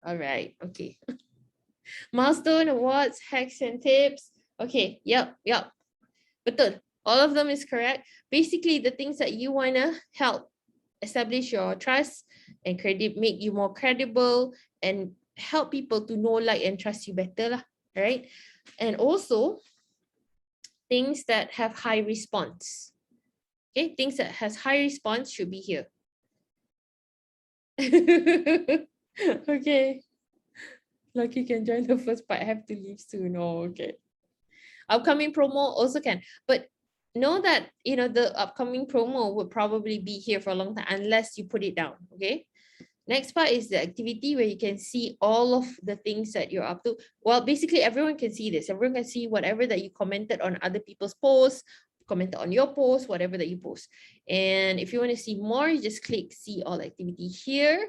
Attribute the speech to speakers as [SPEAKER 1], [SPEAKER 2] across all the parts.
[SPEAKER 1] All right. Okay. Milestone, awards, hacks and tips. Okay. Yep. Betul. All of them is correct. Basically, the things that you want to help establish your trust and credit, make you more credible and help people to know, like, and trust you better lah, right? And also things that have high response. Okay, things that has high response should be here. Okay. Lucky can join the first part. I have to leave soon. Oh, okay. Upcoming promo also can, but know that, you know, the upcoming promo would probably be here for a long time unless you put it down. Okay. Next part is the activity where you can see all of the things that you're up to. Well, basically everyone can see this. Everyone can see whatever that you commented on other people's posts, commented on your post, whatever that you post. And if you want to see more, you just click see all activity here.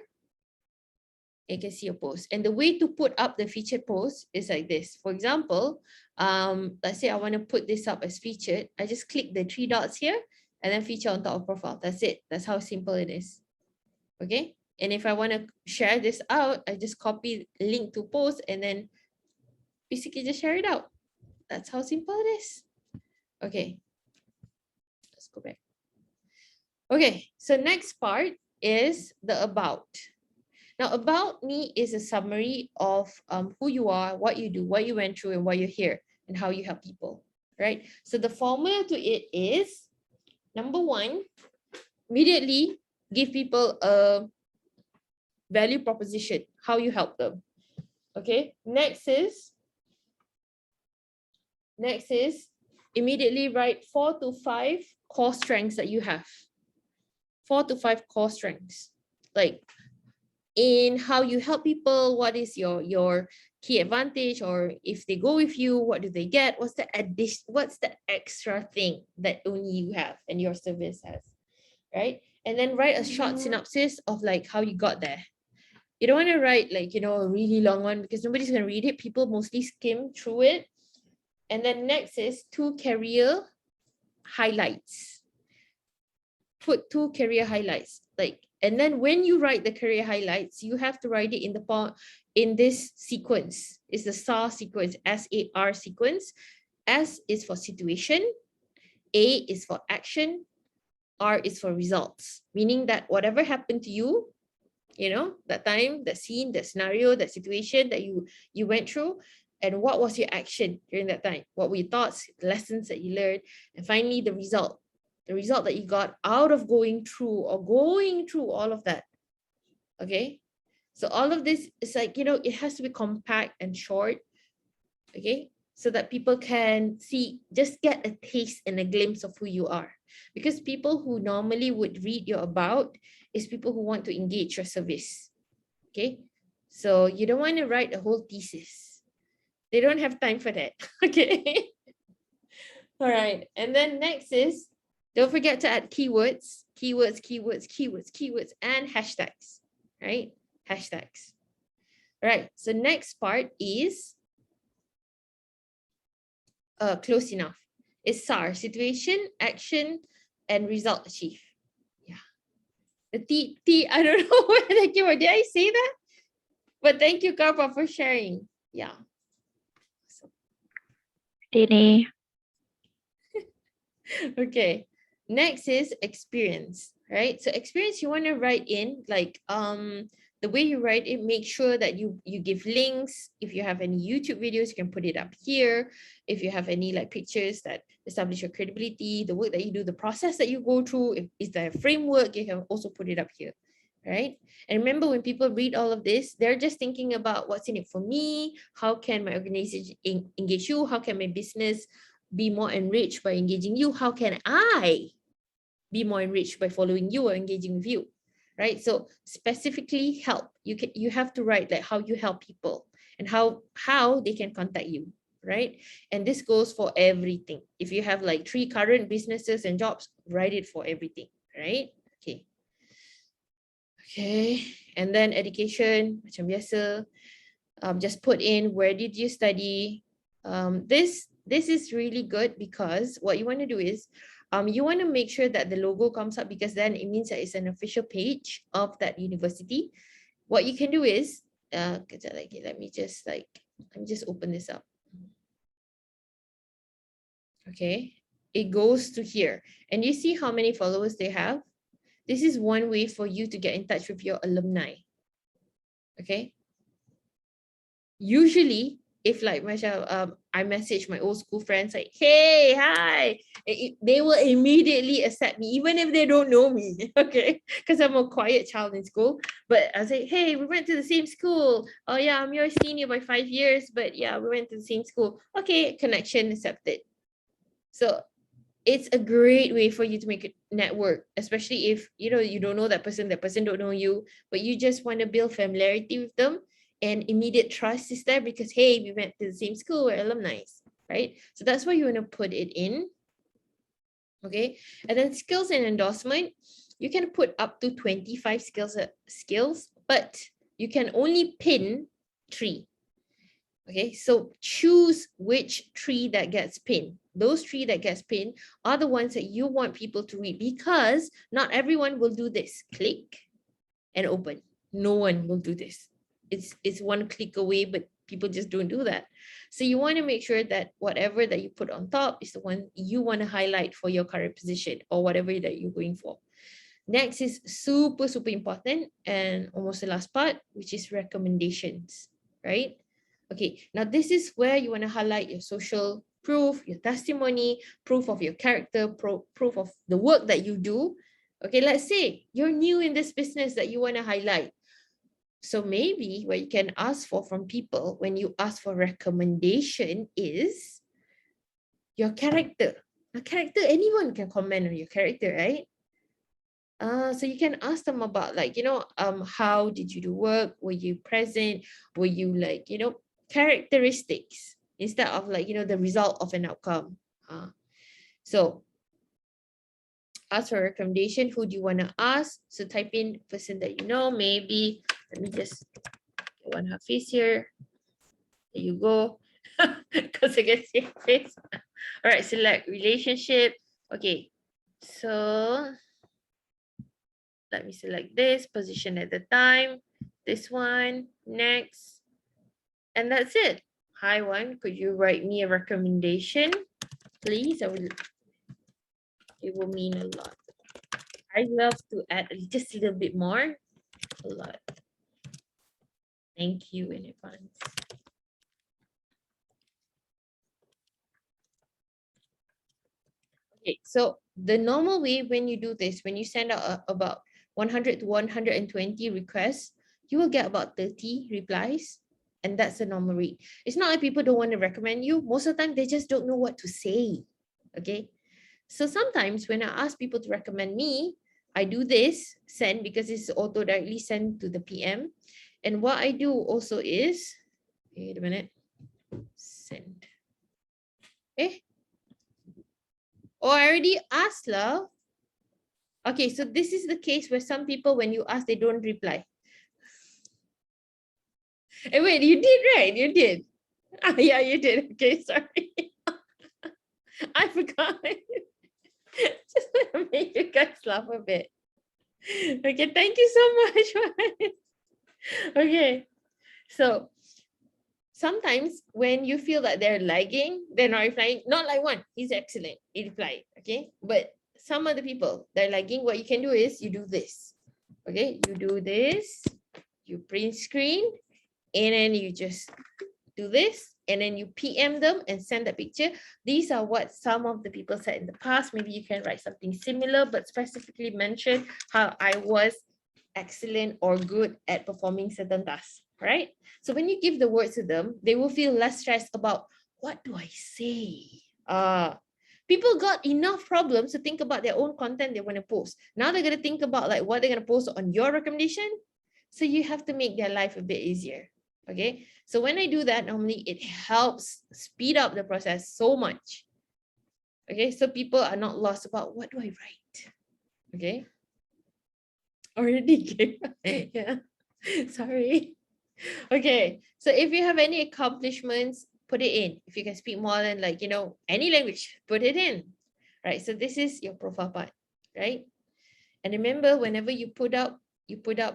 [SPEAKER 1] You can see your post. And the way to put up the featured post is like this. For example, let's say I want to put this up as featured. I just click the 3 dots here and then feature on top of profile. That's it. That's how simple it is. Okay. And if I want to share this out, I just copy link to post and then basically just share it out. That's how simple it is. Okay. Let's go back. Okay. So next part is the about. Now, about me is a summary of who you are, what you do, what you went through, and why you're here, and how you help people, right? So the formula to it is, number one, immediately give people a value proposition, how you help them. Okay, next is immediately write 4 to 5 core strengths that you have. 4 to 5 core strengths, like in how you help people, what is your key advantage, or if they go with you, what do they get? What's the extra thing that only you have and your service has, right? And then write a short synopsis of like how you got there. You don't want to write like, you know, a really long one because nobody's going to read it. People mostly skim through it. And then next is 2 career highlights. Put 2 career highlights, like, and then when you write the career highlights, you have to write it in this sequence. It's the SAR sequence, SAR sequence. S is for situation, A is for action, R is for results, meaning that whatever happened to you, you know, that time, that scene, that scenario, that situation that you went through, and what was your action during that time? What were your thoughts, lessons that you learned, and finally the result that you got out of going through all of that. Okay, so all of this is like, you know, it has to be compact and short. Okay, so that people can see, just get a taste and a glimpse of who you are, because people who normally would read your about is people who want to engage your service. Okay, so you don't want to write a whole thesis. They don't have time for that. Okay. All right, and then next is, don't forget to add keywords, and hashtags, right? Hashtags. All right, so next part is close enough. It's SAR, situation, action, and result achieved. Yeah. The T, I don't know where that came from. Did I say that? But thank you, Karpa, for sharing. Yeah.
[SPEAKER 2] Dini.
[SPEAKER 1] Okay. Next is experience, right? So experience, you want to write in like the way you write it, make sure that you give links. If you have any YouTube videos, you can put it up here. If you have any like pictures that establish your credibility, the work that you do, the process that you go through, if is there a framework, you can also put it up here, right? And remember, when people read all of this, they're just thinking about what's in it for me, how can my organization engage you, how can my business be more enriched by engaging you, how can I be more enriched by following you or engaging with you, right? So specifically help, you have to write like how you help people and how they can contact you, right? And this goes for everything. If you have like 3 current businesses and jobs, write it for everything, right? Okay, and then education, macam biasa, just put in where did you study. This is really good because what you want to do is you want to make sure that the logo comes up, because then it means that it's an official page of that university. What you can do is kejap lagi. Let me just open this up. Okay, it goes to here, and you see how many followers they have. This is one way for you to get in touch with your alumni. Okay, usually if like I message my old school friends like, hey, hi, they will immediately accept me even if they don't know me. Okay, because I'm a quiet child in school. But I say, hey, we went to the same school. Oh yeah, I'm your senior by 5 years, but yeah, we went to the same school. Okay, connection accepted. So it's a great way for you to make a network, especially if you don't know that person don't know you, but you just want to build familiarity with them, and immediate trust is there because, hey, we went to the same school, we're alumni, right? So that's where you want to put it in. Okay, and then skills and endorsement, you can put up to 25 skills, but you can only pin 3. Okay, so choose which 3 that gets pinned. Those 3 that gets pinned are the ones that you want people to read, because not everyone will do this. Click and open. No one will do this. It's one click away, but people just don't do that. So you want to make sure that whatever that you put on top is the one you want to highlight for your current position or whatever that you're going for. Next is super, super important and almost the last part, which is recommendations, right? Okay, now this is where you want to highlight your social proof, your testimony, proof of your character, proof of the work that you do. Okay, let's say you're new in this business that you want to highlight. So maybe what you can ask for from people when you ask for recommendation is your character. A character, anyone can comment on your character, right? So you can ask them about how did you do work? Were you present? Were you characteristics instead of the result of an outcome. So ask for a recommendation. Who do you want to ask? So type in person that you know. Maybe let me just get one her face here. There you go. Because I can see your face. All right, select relationship. Okay, so let me select this position at the time, this one, next, and that's it. Hi, one, could you write me a recommendation, please? It will mean a lot. I love to add just a little bit more, a lot. Thank you in advance. Okay, so the normal way when you do this, when you send out about 100 to 120 requests, you will get about 30 replies. And that's the normal rate. It's not like people don't want to recommend you. Most of the time, they just don't know what to say. Okay. So sometimes when I ask people to recommend me, I do this, send, because it's auto directly sent to the PM. And what I do also is, wait a minute, send. Okay. Oh, I already asked, love. Okay, so this is the case where some people, when you ask, they don't reply. Hey, wait, you did, right? You did. Yeah, you did. Okay, sorry. I forgot. Just want to make you guys laugh a bit. Okay, thank you so much. Okay, so sometimes when you feel that they're lagging, they're not replying. Not like one, he's excellent, he replied. Okay, but some other people, they're lagging. What you can do is you do this. Okay, you do this, you print screen, and then you just do this, and then you PM them and send the picture. These are what some of the people said in the past. Maybe you can write something similar, but specifically mention how I was excellent or good at performing certain tasks, right? So when you give the words to them, they will feel less stressed about what do I say? People got enough problems to think about their own content they want to post. Now they're going to think about like what they're going to post on your recommendation. So you have to make their life a bit easier. Okay, so when I do that, normally it helps speed up the process so much. Okay, so people are not lost about what do I write. Okay, already yeah, sorry. Okay, so if you have any accomplishments, put it in. If you can speak more than any language, put it in. Right, so this is your profile part, right? And remember, whenever you put up,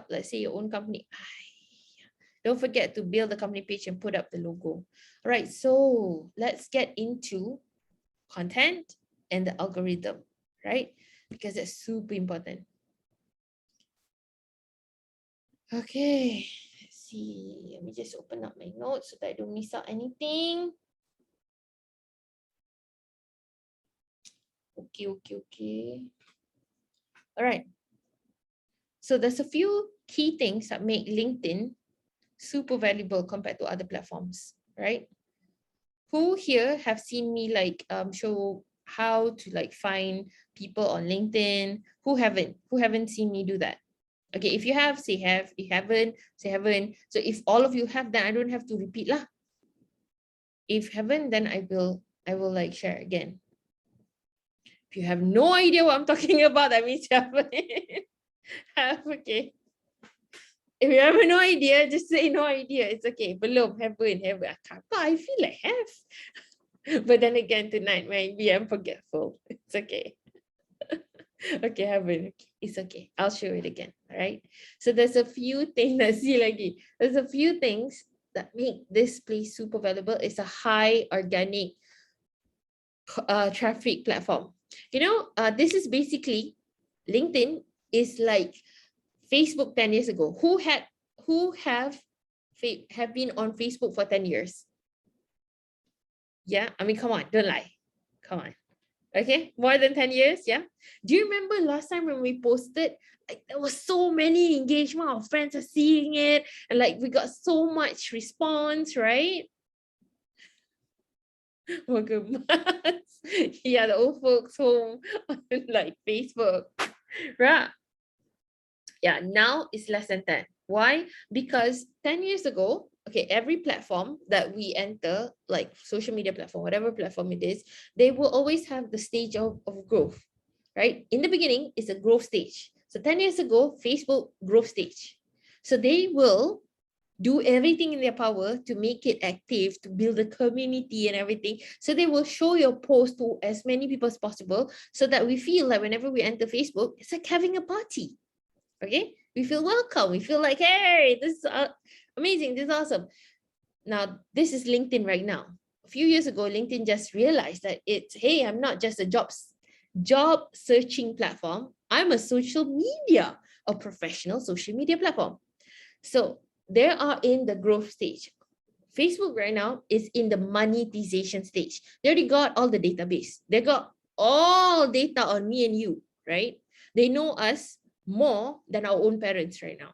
[SPEAKER 1] let's say your own company, Don't forget to build the company page and put up the logo. All right, so let's get into content and the algorithm, right? Because that's super important. Okay, let's see. Let me just open up my notes so that I don't miss out anything. Okay. All right. So there's a few key things that make LinkedIn super valuable compared to other platforms, right? Who here have seen me like show how to like find people on LinkedIn? Who haven't seen me do that? Okay, if you have, say have. If you haven't, say haven't. So if all of you have, then I don't have to repeat lah. If haven't, then I will like share again. If you have no idea what I'm talking about, that means you haven't. Okay. If you have no idea, just say no idea. It's okay. Belum, haven't. I feel like have. But then again, tonight, maybe I'm forgetful. It's okay. Okay, haven't. It's okay. I'll show it again. All right. So there's a few things that see lagi. There's a few things that make this place super valuable. It's a high organic traffic platform. You know, this is basically LinkedIn is like Facebook 10 years ago. Who have been on Facebook for 10 years? Yeah, I mean, come on, don't lie. Come on. Okay, more than 10 years, yeah. Do you remember last time when we posted, like there was so many engagement, our friends are seeing it, and like we got so much response, right? Welcome. Yeah, the old folks home on like Facebook, right? Yeah, now it's less than 10. Why? Because 10 years ago, okay, every platform that we enter, like social media platform, whatever platform it is, they will always have the stage of growth, right? In the beginning, it's a growth stage. So 10 years ago, Facebook growth stage. So they will do everything in their power to make it active, to build a community and everything. So they will show your post to as many people as possible so that we feel like whenever we enter Facebook, it's like having a party. Okay, we feel welcome. We feel like, hey, this is amazing. This is awesome. Now, this is LinkedIn right now. A few years ago, LinkedIn just realized that it's, hey, I'm not just a job searching platform. I'm a social media, a professional social media platform. So they are in the growth stage. Facebook right now is in the monetization stage. They already got all the database. They got all data on me and you, right? They know us more than our own parents right now.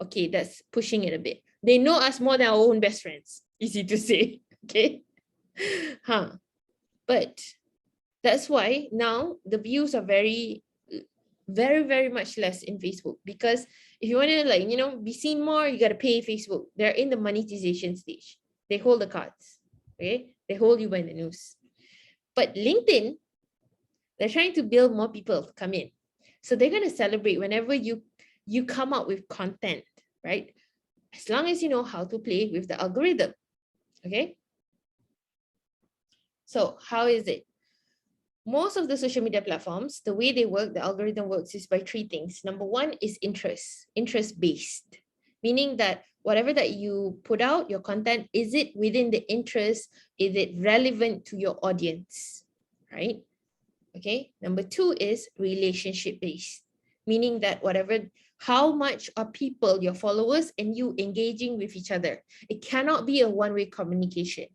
[SPEAKER 1] Okay, that's pushing it a bit. They know us more than our own best friends. Easy to say, okay? But that's why now the views are very, very much less in Facebook, because if you want to like, you know, be seen more, you got to pay Facebook. They're in the monetization stage. They hold the cards, okay? They hold you by the nose. But LinkedIn, they're trying to build more people to come in. So they're going to celebrate whenever you come up with content, right? As long as you know how to play with the algorithm, okay? So how is it? Most of the social media platforms, the way they work, the algorithm works is by three things. Number one is interest-based, meaning that whatever that you put out, your content, is it within the interest? Is it relevant to your audience, right? Okay. Number two is relationship-based, meaning that how much are people, your followers, and you engaging with each other? It cannot be a one-way communication.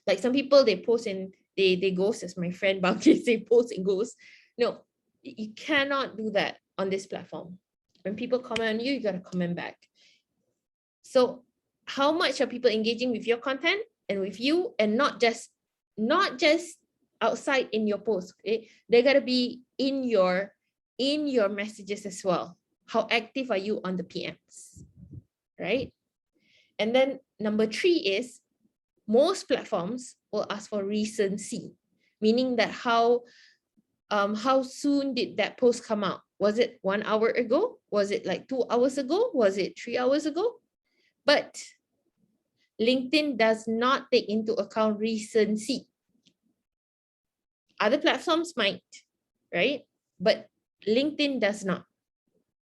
[SPEAKER 1] Like some people, they post and they ghost, as my friend Bangkit say, post and ghost. No, you cannot do that on this platform. When people comment on you, you got to comment back. So how much are people engaging with your content and with you, and not just outside in your post, okay? They got to be in your messages as well. How active are you on the PMs, right? And then number three is most platforms will ask for recency, meaning that how soon did that post come out? Was it 1 hour ago? Was it like 2 hours ago? Was it 3 hours ago? But LinkedIn does not take into account recency. Other platforms might, right? But LinkedIn does not.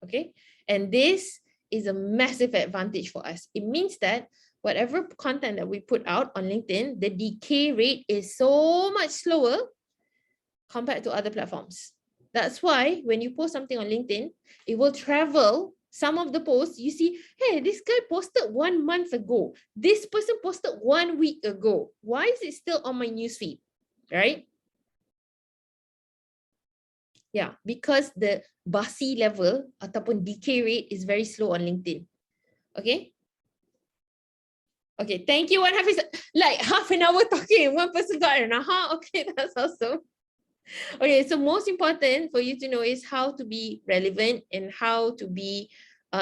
[SPEAKER 1] Okay. And this is a massive advantage for us. It means that whatever content that we put out on LinkedIn, the decay rate is so much slower compared to other platforms. That's why when you post something on LinkedIn, it will travel. Some of the posts you see, hey, this guy posted 1 month ago. This person posted 1 week ago. Why is it still on my newsfeed? Right? Yeah, because the basi level ataupun decay rate is very slow on LinkedIn. Okay? Okay, thank you, Wan Hafiz. Like half an hour talking, one person got an aha. Okay, that's awesome. Okay, so most important for you to know is how to be relevant and how to be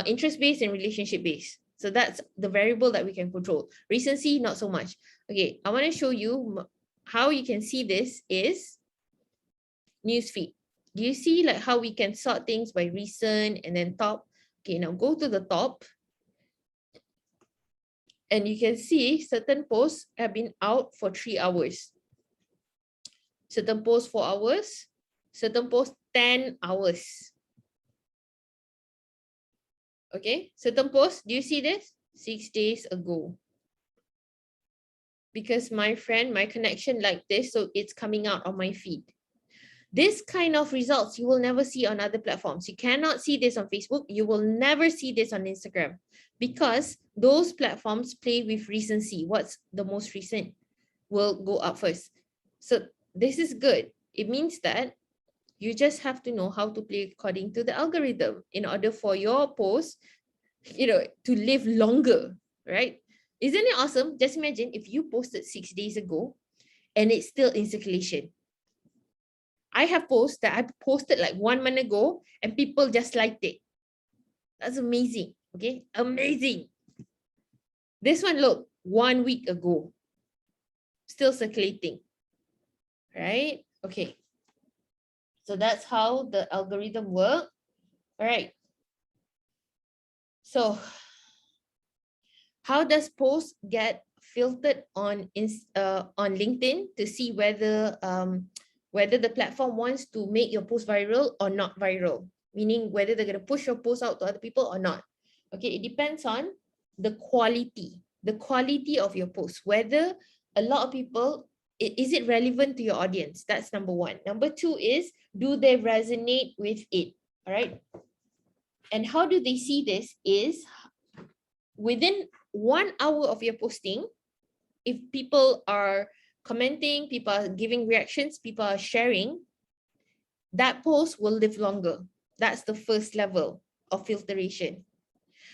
[SPEAKER 1] interest-based and relationship-based. So that's the variable that we can control. Recency, not so much. Okay, I want to show you how you can see this is newsfeed. Do you see like how we can sort things by recent and then top? Okay, now go to the top. And you can see certain posts have been out for 3 hours. Certain posts 4 hours. Certain posts 10 hours. Okay, certain posts, do you see this? 6 days ago. Because my friend, my connection like this, so it's coming out on my feed. This kind of results you will never see on other platforms. You cannot see this on Facebook. You will never see this on Instagram because those platforms play with recency. What's the most recent will go up first. So this is good. It means that you just have to know how to play according to the algorithm in order for your post, to live longer, right? Isn't it awesome? Just imagine if you posted 6 days ago and it's still in circulation. I have posts that I posted like 1 month ago and people just liked it. That's amazing. Okay, amazing. This one, look, 1 week ago, still circulating, right? Okay. So that's how the algorithm works. All right. So how does post get filtered on LinkedIn to see whether the platform wants to make your post viral or not viral, meaning whether they're going to push your post out to other people or not. Okay, it depends on the quality of your post, whether a lot of people, is it relevant to your audience? That's number one. Number two is, do they resonate with it? All right. And how do they see this is within 1 hour of your posting, if people are commenting, people are giving reactions, people are sharing, that post will live longer. That's the first level of filtration.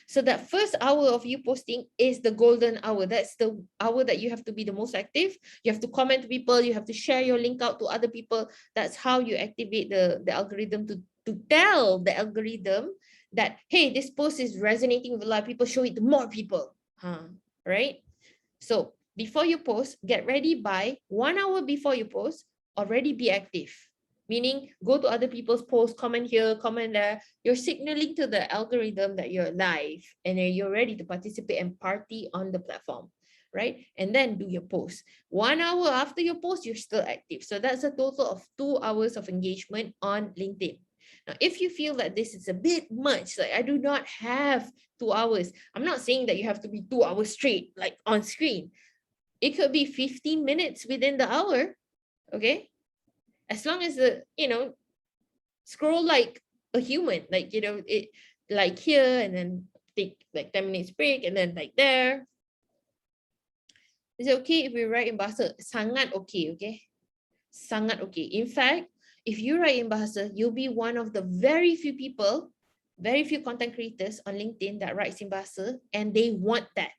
[SPEAKER 1] So that first hour of you posting is the golden hour. That's the hour that you have to be the most active. You have to comment to people. You have to share your link out to other people. That's how you activate the algorithm to tell the algorithm that, hey, this post is resonating with a lot of people. Show it to more people. Right? So before you post, get ready by 1 hour before you post, already be active. Meaning go to other people's posts, comment here, comment there. You're signaling to the algorithm that you're live and you're ready to participate and party on the platform, right? And then do your post. 1 hour after your post, you're still active. So that's a total of 2 hours of engagement on LinkedIn. Now, if you feel that this is a bit much, like I do not have 2 hours, I'm not saying that you have to be 2 hours straight, like on screen. It could be 15 minutes within the hour, okay? As long as scroll like a human, like, it like here and then take like 10 minutes break and then like there. Is it okay if we write in Bahasa? Sangat okay, okay? Sangat okay. In fact, if you write in Bahasa, you'll be one of the very few people, very few content creators on LinkedIn that writes in Bahasa, and they want that.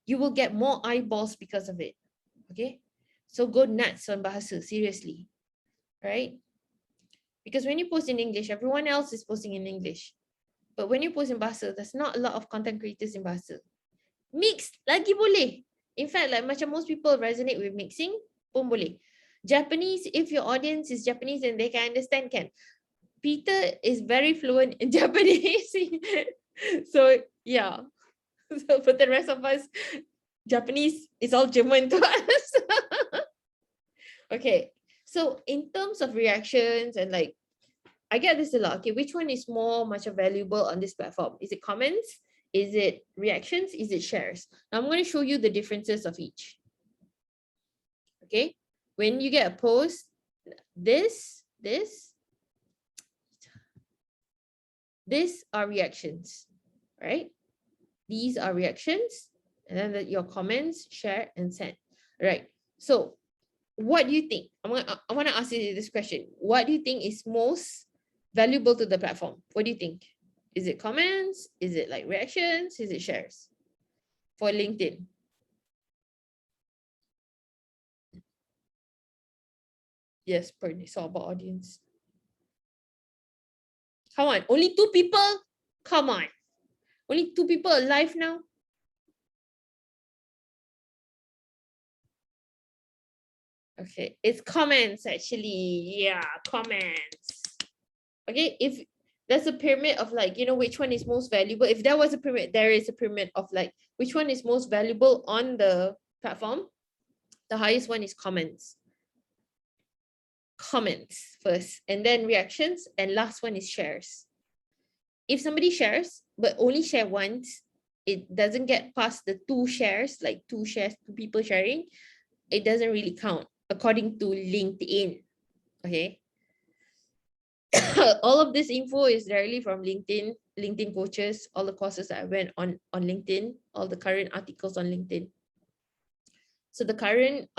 [SPEAKER 1] You will get more eyeballs because of it, okay? So go nuts on Bahasa, seriously. Right? Because when you post in English, everyone else is posting in English. But when you post in Bahasa, there's not a lot of content creators in Bahasa. Mixed, lagi boleh. In fact, like macam most people resonate with mixing, pun boleh. Japanese, if your audience is Japanese and they can understand, can. Peter is very fluent in Japanese. So, yeah. So for the rest of us, Japanese is all German to us. Okay. So in terms of reactions and like, I get this a lot. Okay, which one is more much valuable on this platform? Is it comments Is it reactions? Is it shares? Now I'm going to show you the differences of each. Okay, when you get a post, these are reactions, right? These are reactions, and then your comments, share, and send. Right. So what do you think? I want to ask you this question. What do you think is most valuable to the platform? What do you think? Is it comments? Is it like reactions? Is it shares for LinkedIn? Yes, Bernie, it's all about audience. Come on, only 2 people? Come on. Only 2 people alive now? Okay, it's comments actually. Yeah, comments. Okay, if there's a pyramid of like, you know, which one is most valuable. If there was a pyramid, there is a pyramid of like, which one is most valuable on the platform? The highest one is comments. Comments first, and then reactions, and last one is shares. If somebody shares, but only share once, it doesn't get past the 2 shares, like 2 shares, 2 people sharing, it doesn't really count according to LinkedIn. Okay. All of this info is directly from LinkedIn coaches, all the courses that I went on LinkedIn, all the current articles on LinkedIn. So the current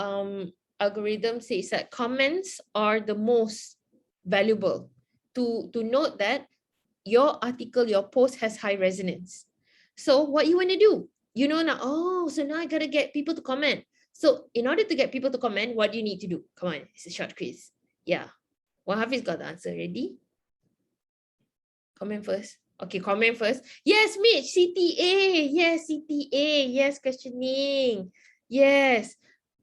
[SPEAKER 1] algorithm says that comments are the most valuable. To note that your article, your post has high resonance. So what you want to do, you know now, oh, so now I got to get people to comment. So in order to get people to comment, what do you need to do? Come on, it's a short quiz. Yeah. Hafiz got the answer. Ready? Comment first. Okay, comment first. Yes, Mitch, CTA. Yes, CTA. Yes, questioning. Yes.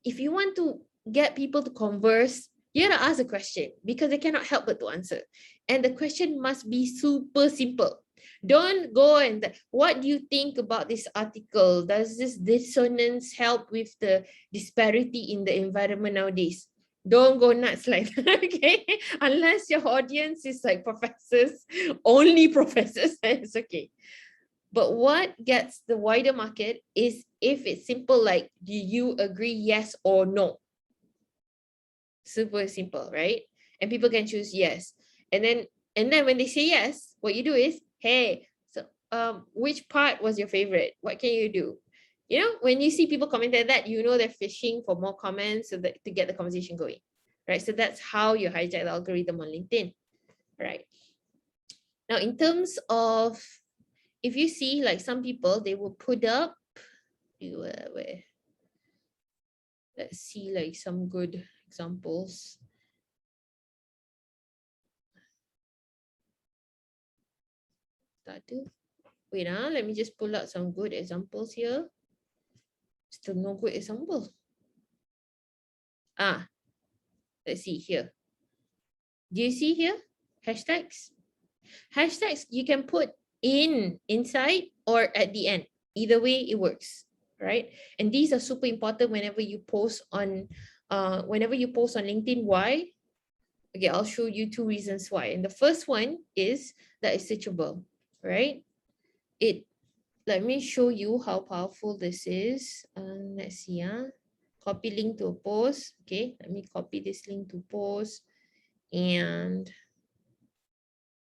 [SPEAKER 1] If you want to get people to converse, you gotta ask a question because they cannot help but to answer. And the question must be super simple. Don't go and what do you think about this article? Does this dissonance help with the disparity in the environment nowadays? Don't go nuts like that, okay? Unless your audience is like professors, only professors, it's okay. But what gets the wider market is if it's simple like, do you agree yes or no? Super simple, right? And people can choose yes. And then when they say yes, what you do is, hey, so which part was your favorite? What can you do? You know, when you see people comment that, you know they're fishing for more comments so that to get the conversation going. Right. So that's how you hijack the algorithm on LinkedIn. Right. Now, in terms of if you see like some people, they will put up where let's see like some good examples. Wait, let me just pull out some good examples here. Still no good example. Let's see here. Do you see here? Hashtags. Hashtags you can put inside or at the end. Either way, it works, right? And these are super important whenever you post on LinkedIn. Why? Okay, I'll show you 2 reasons why. And the first one is that it's searchable, right? Let me show you how powerful this is. Let's see. Copy link to a post. Okay, let me copy this link to post. And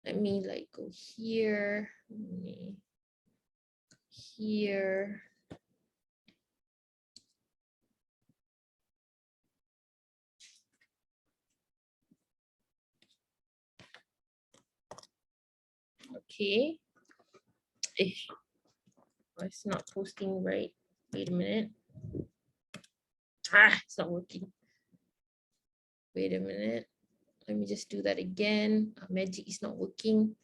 [SPEAKER 1] let me like go here. Here. Okay. It's not posting right. Wait a minute. It's not working. Wait a minute. Let me just do that again. Magic is not working.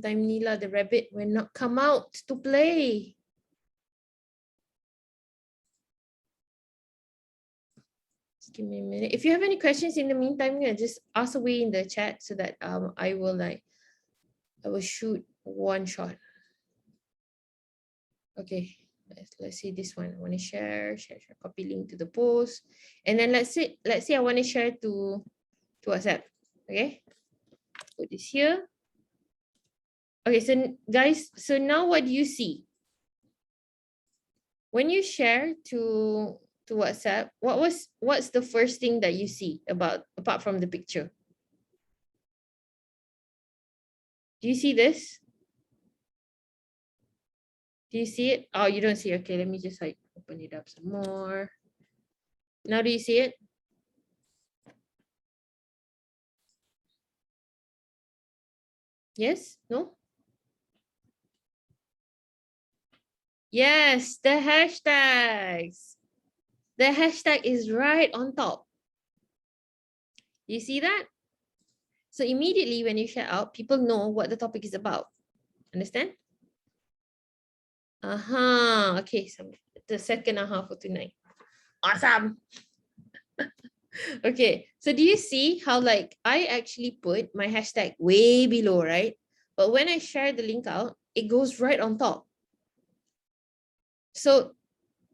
[SPEAKER 1] Time Nila, the rabbit will not come out to play. Just give me a minute. If you have any questions in the meantime, just ask away in the chat so that I will shoot one shot. Okay, let's see this one. I want to share, copy link to the post. And then let's say I want to share to WhatsApp. Okay, put this here. Okay, so guys, so now what do you see? When you share to WhatsApp, what's the first thing that you see about apart from the picture? Do you see this? Do you see it? Oh, you don't see it. Okay, let me just like open it up some more. Now do you see it? Yes? No? Yes, the hashtags. The hashtag is right on top. You see that? So immediately when you share out, people know what the topic is about. Understand? Okay, so the second for tonight. Awesome. Okay, so do you see how like I actually put my hashtag way below, right? But when I share the link out, it goes right on top. So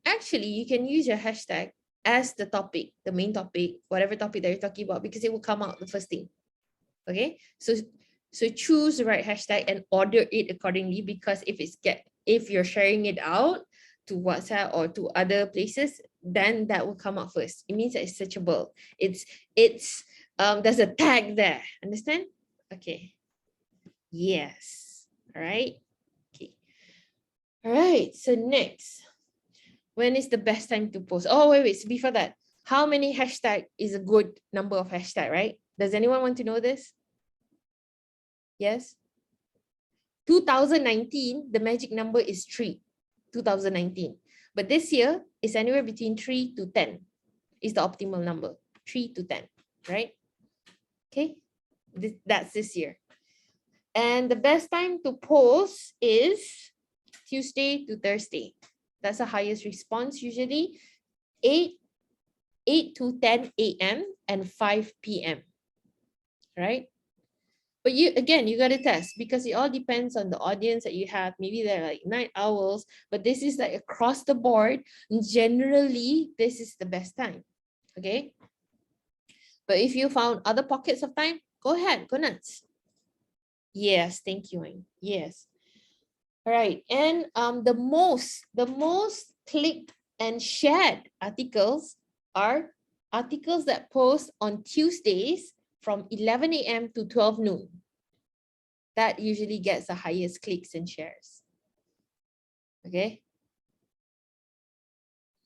[SPEAKER 1] actually you can use your hashtag as the topic, the main topic, whatever topic that you're talking about, because it will come out the first thing. Okay, so choose the right hashtag and order it accordingly, because if you're sharing it out to WhatsApp or to other places, then that will come out first. It means that it's searchable. It's there's a tag there. Understand? Okay. Yes. All right. Okay. All right. So next, when is the best time to post? Oh, wait. So before that, how many hashtag is a good number of hashtag, right? Does anyone want to know this? Yes. 2019, the magic number is 3. 2019. But this year is anywhere between 3 to 10 is the optimal number. 3 to 10, right? Okay. That's this year. And the best time to post is Tuesday to Thursday. That's the highest response usually. 8 to 10 a.m. and 5 p.m. Right? But you got to test, because it all depends on the audience that you have. Maybe they're like night owls, but this is like across the board. Generally, this is the best time. Okay. But if you found other pockets of time, go ahead, go nuts. Yes, thank you, Wayne. Yes. All right. And the most clicked and shared articles are articles that post on Tuesdays from 11 a.m. to 12 noon. That usually gets the highest clicks and shares. Okay.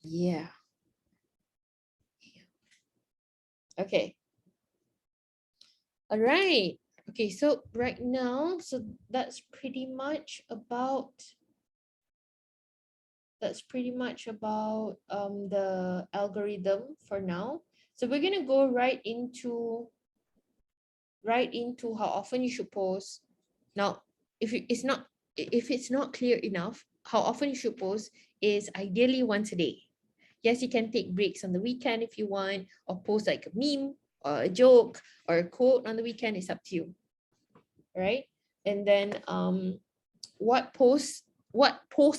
[SPEAKER 1] Yeah. Okay. All right. Okay, so right now, so that's pretty much about the algorithm for now. So we're gonna go right into how often you should post. Now, if it's not clear enough, how often you should post is ideally once a day. Yes, you can take breaks on the weekend if you want, or post like a meme or a joke or a quote on the weekend. It's up to you, right? And then what post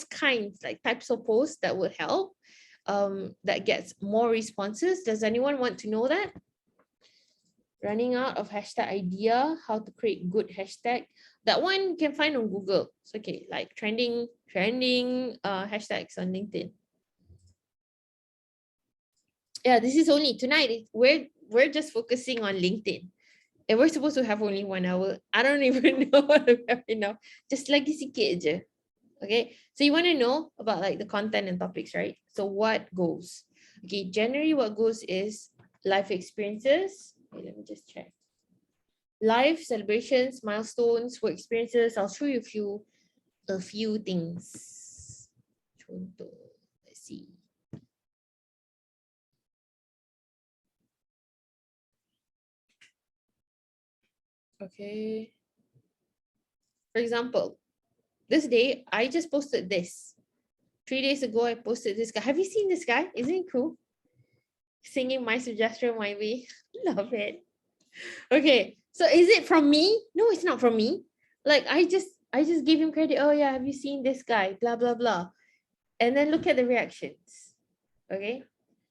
[SPEAKER 1] kinds, like types of posts that would help, that gets more responses. Does anyone want to know that? Running out of hashtag idea, how to create good hashtag. That one you can find on Google. It's okay, like trending hashtags on LinkedIn. Yeah, this is only tonight. We're just focusing on LinkedIn. And we're supposed to have only 1 hour. I don't even know what we have enough. Just lagi sikit je. Okay, so you want to know about like the content and topics, right? So what goes? Okay, generally what goes is life experiences. Okay, let me just check. Life celebrations, milestones, work experiences. I'll show you a few things. Contoh. Let's see. Okay. For example, this day I just posted this. 3 days ago I posted this guy. Have you seen this guy? Isn't he cool? Singing My Suggestion My Way. Love it. Okay, so is it from me? No, it's not from me. Like I just gave him credit. Oh yeah, have you seen this guy? Blah blah blah. And then look at the reactions. Okay,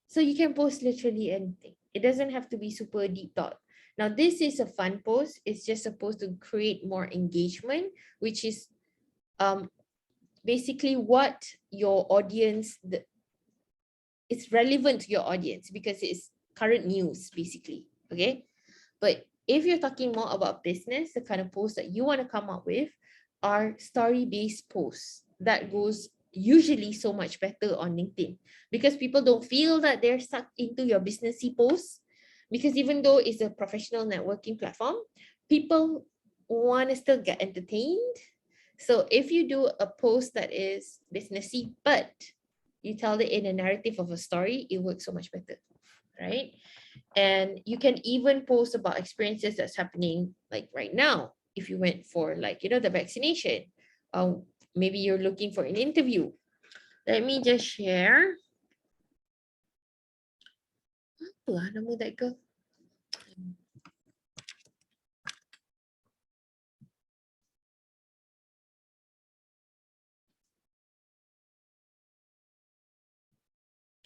[SPEAKER 1] so you can post literally anything. It doesn't have to be super deep thought. Now, this is a fun post. It's just supposed to create more engagement, which is basically what your audience, it's relevant to your audience because it's current news, basically. Okay. But if you're talking more about business, the kind of posts that you want to come up with are story-based posts that goes usually so much better on LinkedIn because people don't feel that they're stuck into your businessy posts, because even though it's a professional networking platform, people want to still get entertained. So if you do a post that is businessy, but you tell it in a narrative of a story, it works so much better, right? And you can even post about experiences that's happening like right now. If you went for like, the vaccination, maybe you're looking for an interview. Let me just share. Apa nama that girl?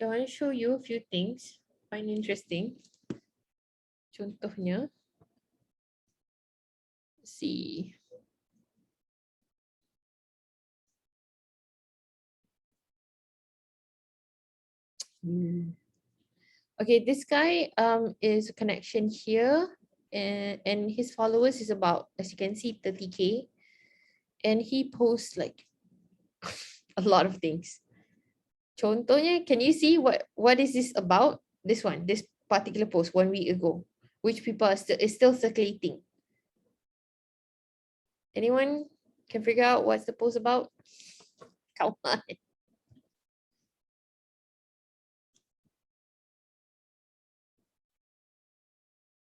[SPEAKER 1] I want to show you a few things find interesting. Contohnya, let's see. Okay, this guy is a connection here, and his followers is about, as you can see, 30K, and he posts like a lot of things. Contohnya, can you see what is this about? This one, this particular post 1 week ago, which people are still circulating. Anyone can figure out what's the post about? Come on.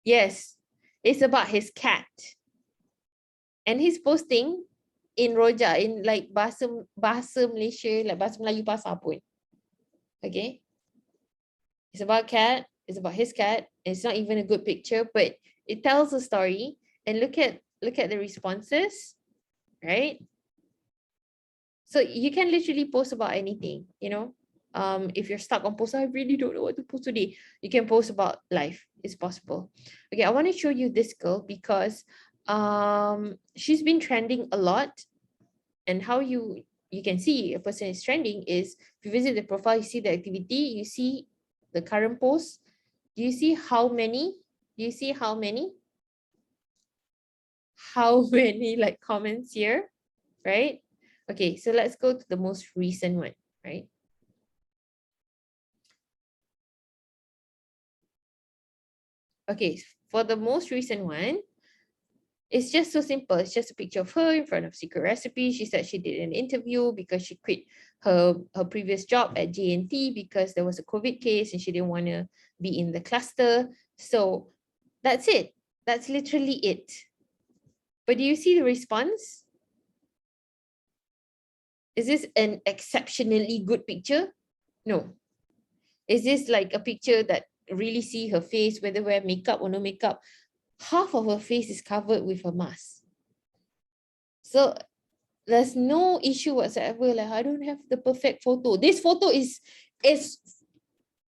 [SPEAKER 1] Yes, it's about his cat. And he's posting in Roja, in like bahasa Malaysia, like bahasa Melayu pasar pun. Okay. It's about cat. It's about his cat. It's not even a good picture, but it tells a story. And look at the responses, right? So you can literally post about anything, if you're stuck on post, I really don't know what to post today, you can post about life. It's possible. Okay, I want to show you this girl because she's been trending a lot. And how you can see a person is trending is if you visit the profile, you see the activity, you see the current post. Do you see how many like comments here, right? Okay, so let's go to the most recent one, right? Okay, for the most recent one, it's just so simple. It's just a picture of her in front of Secret Recipe. She said she did an interview because she quit her previous job at JNT because there was a COVID case and she didn't want to be in the cluster. So that's it. That's literally it. But do you see the response? Is this an exceptionally good picture? No. Is this like a picture that really see her face, whether wear makeup or no makeup? Half of her face is covered with a mask. So there's no issue whatsoever. Like, I don't have the perfect photo. This photo is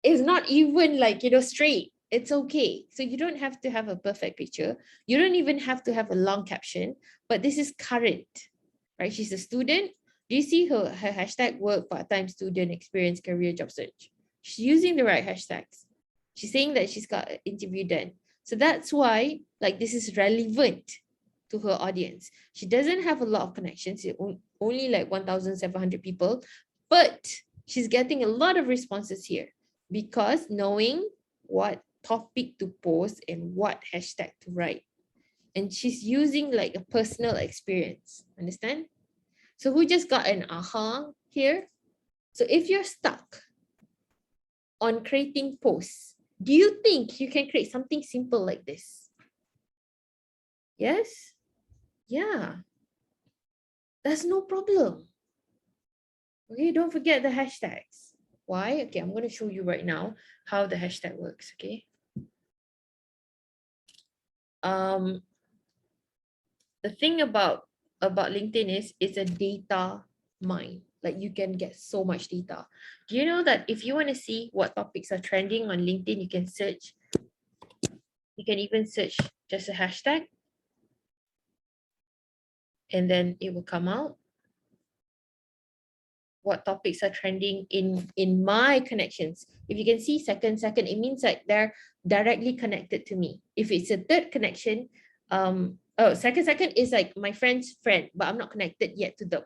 [SPEAKER 1] not even like, straight. It's okay. So you don't have to have a perfect picture. You don't even have to have a long caption, but this is current, right? She's a student. Do you see her hashtag work, part-time student, experience, career, job search? She's using the right hashtags. She's saying that she's got an interview done. So that's why like this is relevant to her audience. She doesn't have a lot of connections, only like 1,700 people, but she's getting a lot of responses here because knowing what topic to post and what hashtag to write. And she's using like a personal experience, understand? So who just got an aha here? So if you're stuck on creating posts, do you think you can create something simple like this? Yes? Yeah. That's no problem. Okay, don't forget the hashtags. Why? Okay, I'm going to show you right now how the hashtag works, okay? The thing about LinkedIn is it's a data mine. Like you can get so much data. Do you know that if you want to see what topics are trending on LinkedIn, you can search You can even search just a hashtag and then it will come out what topics are trending in my connections. If you can see second, it means like they're directly connected to me. If it's a third connection, second is like my friend's friend, but I'm not connected yet to them.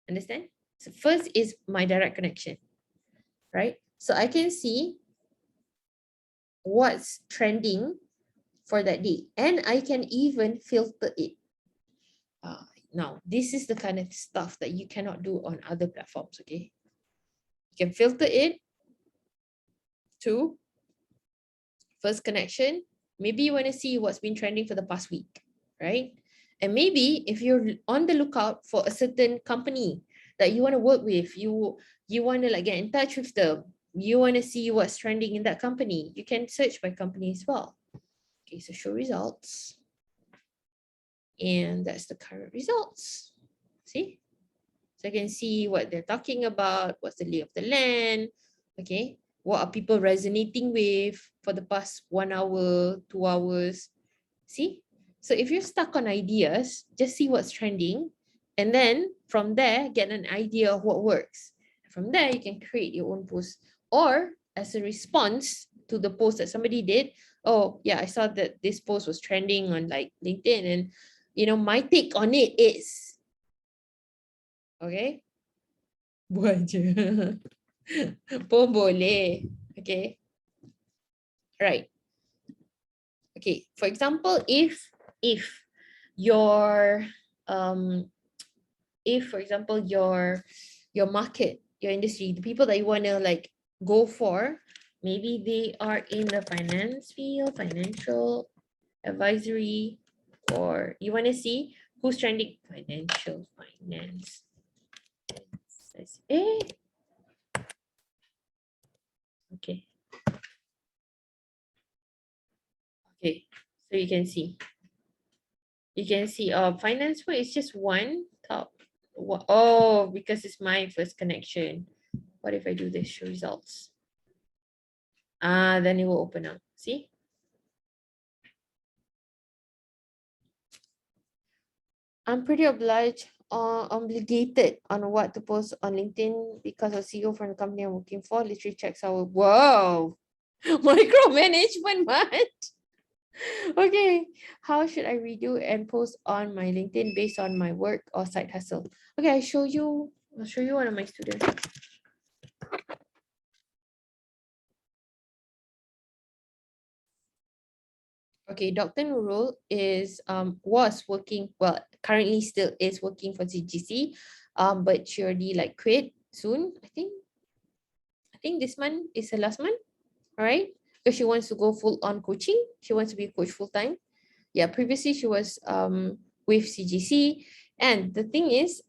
[SPEAKER 1] Understand? So first is my direct connection, right? So I can see what's trending for that day, and I can even filter it. Now, this is the kind of stuff that you cannot do on other platforms, okay? You can filter it to first connection. Maybe you want to see what's been trending for the past week, right? And maybe if you're on the lookout for a certain company that you want to work with, you want to like get in touch with them, you want to see what's trending in that company, you can search by company as well. Okay, so show results. And that's the current results. See? So I can see what they're talking about, what's the lay of the land, okay? What are people resonating with for the past 1 hour, 2 hours? See? So if you're stuck on ideas, just see what's trending. And then from there, get an idea of what works. From there, you can create your own post. Or as a response to the post that somebody did, oh yeah, I saw that this post was trending on like LinkedIn, and you know, my take on it is, okay? Buat je. Pun boleh. Okay. Right. Okay. For example, if your if for example your market, your industry, the people that you want to like go for, maybe they are in the finance field, financial advisory, or you want to see who's trending financial finance. Okay. Okay, so you can see. You can see finance one is just one top. Oh, because it's my first connection. What if I do this show results? Then it will open up. See? I'm pretty obligated on what to post on LinkedIn because of CEO from the company I'm working for. Literally checks our whoa micromanagement much. Okay, how should I redo and post on my LinkedIn based on my work or side hustle? Okay, I'll show you one of my students. Okay, Dr. Nurul is was working, well, currently still is working for CGC, but she already like quit soon. I think this month is the last month, all right? Because she wants to go full on coaching. She wants to be a coach full time. Yeah, previously she was with CGC, and the thing is,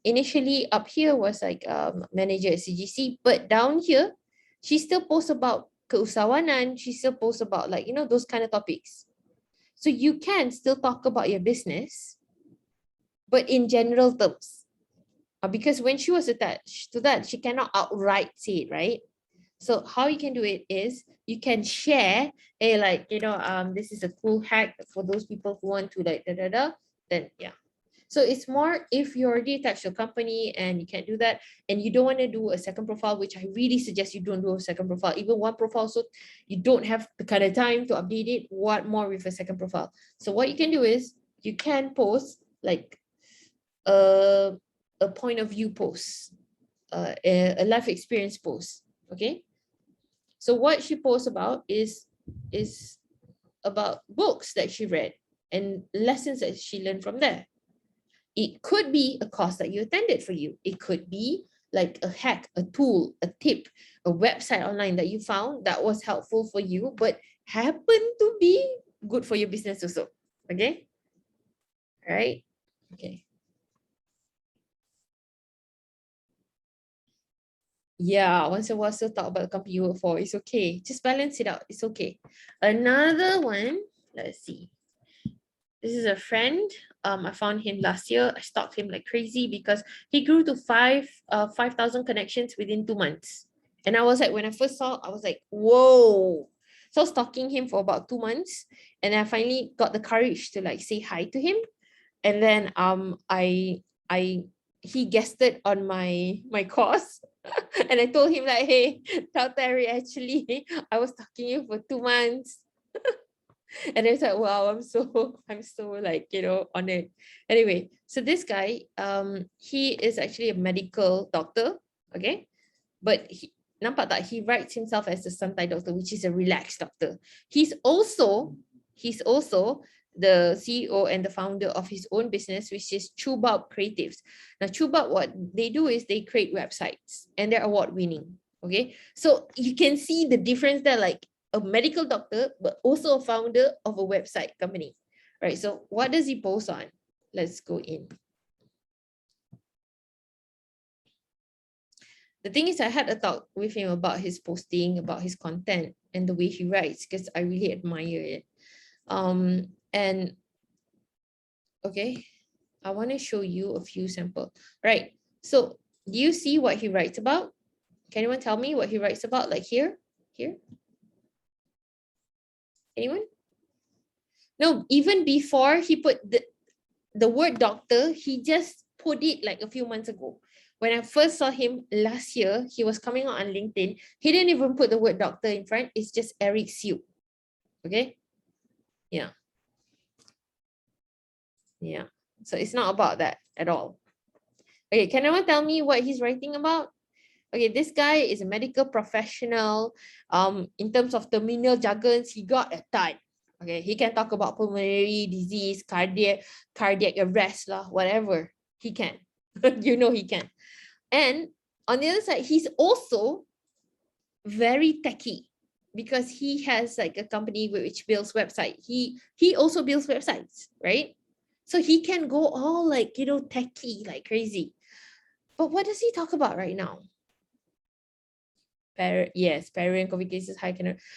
[SPEAKER 1] initially up here was like manager at CGC, but down here, she still posts about keusahawanan. She still posts about like, you know, those kind of topics. So you can still talk about your business, but in general terms. Because when she was attached to that, she cannot outright say it, right? So how you can do it is you can share, hey, like, you know, this is a cool hack for those people who want to like then yeah. So it's more if you're already attached to a company and you can't do that, and you don't want to do a second profile, which I really suggest you don't do a second profile, even one profile, so you don't have the kind of time to update it. What more with a second profile? So what you can do is you can post like a point of view post, a life experience post. Okay. So what she posts about is about books that she read and lessons that she learned from there. It could be a course that you attended for you. It could be like a hack, a tool, a tip, a website online that you found that was helpful for you, but happened to be good for your business also. Okay. All right. Okay. Yeah, once in a while still talk about the company you work for. It's okay. Just balance it out. It's okay. Another one, let's see. This is a friend. I found him last year. I stalked him like crazy because he grew to 5,000 connections within 2 months. And I was like, when I first saw, I was like, whoa. So I was stalking him for about 2 months, and I finally got the courage to like say hi to him. And then I he guessed it on my course. And I told him like, hey, tell Terry, actually, I was stalking you for 2 months. And it's like, wow, I'm so like, honored. Anyway, so this guy, he is actually a medical doctor, okay? But nampak tak, he writes himself as a santai doctor, which is a relaxed doctor. He's also the CEO and the founder of his own business, which is Chubab Creatives. Now, Chubab, what they do is they create websites, and they're award winning. Okay, so you can see the difference there, like a medical doctor, but also a founder of a website company, right? So what does he post on? Let's go in. The thing is, I had a talk with him about his posting, about his content, and the way he writes, because I really admire it. And okay, I want to show you a few samples. Right. So do you see what he writes about? Can anyone tell me what he writes about? Like here? Anyone? No, even before he put the word doctor, he just put it like a few months ago. When I first saw him last year, he was coming out on LinkedIn. He didn't even put the word doctor in front. It's just Eric Siu. Okay? Yeah. Yeah. So it's not about that at all. Okay, can anyone tell me what he's writing about? Okay, this guy is a medical professional. In terms of terminal jargons, he got a ton. Okay, he can talk about pulmonary disease, cardiac arrest, whatever. He can. He can. And on the other side, he's also very techy, because he has like a company which builds website. He also builds websites, right? So he can go all like, techy, like crazy. But what does he talk about right now? Yes, parent COVID cases high.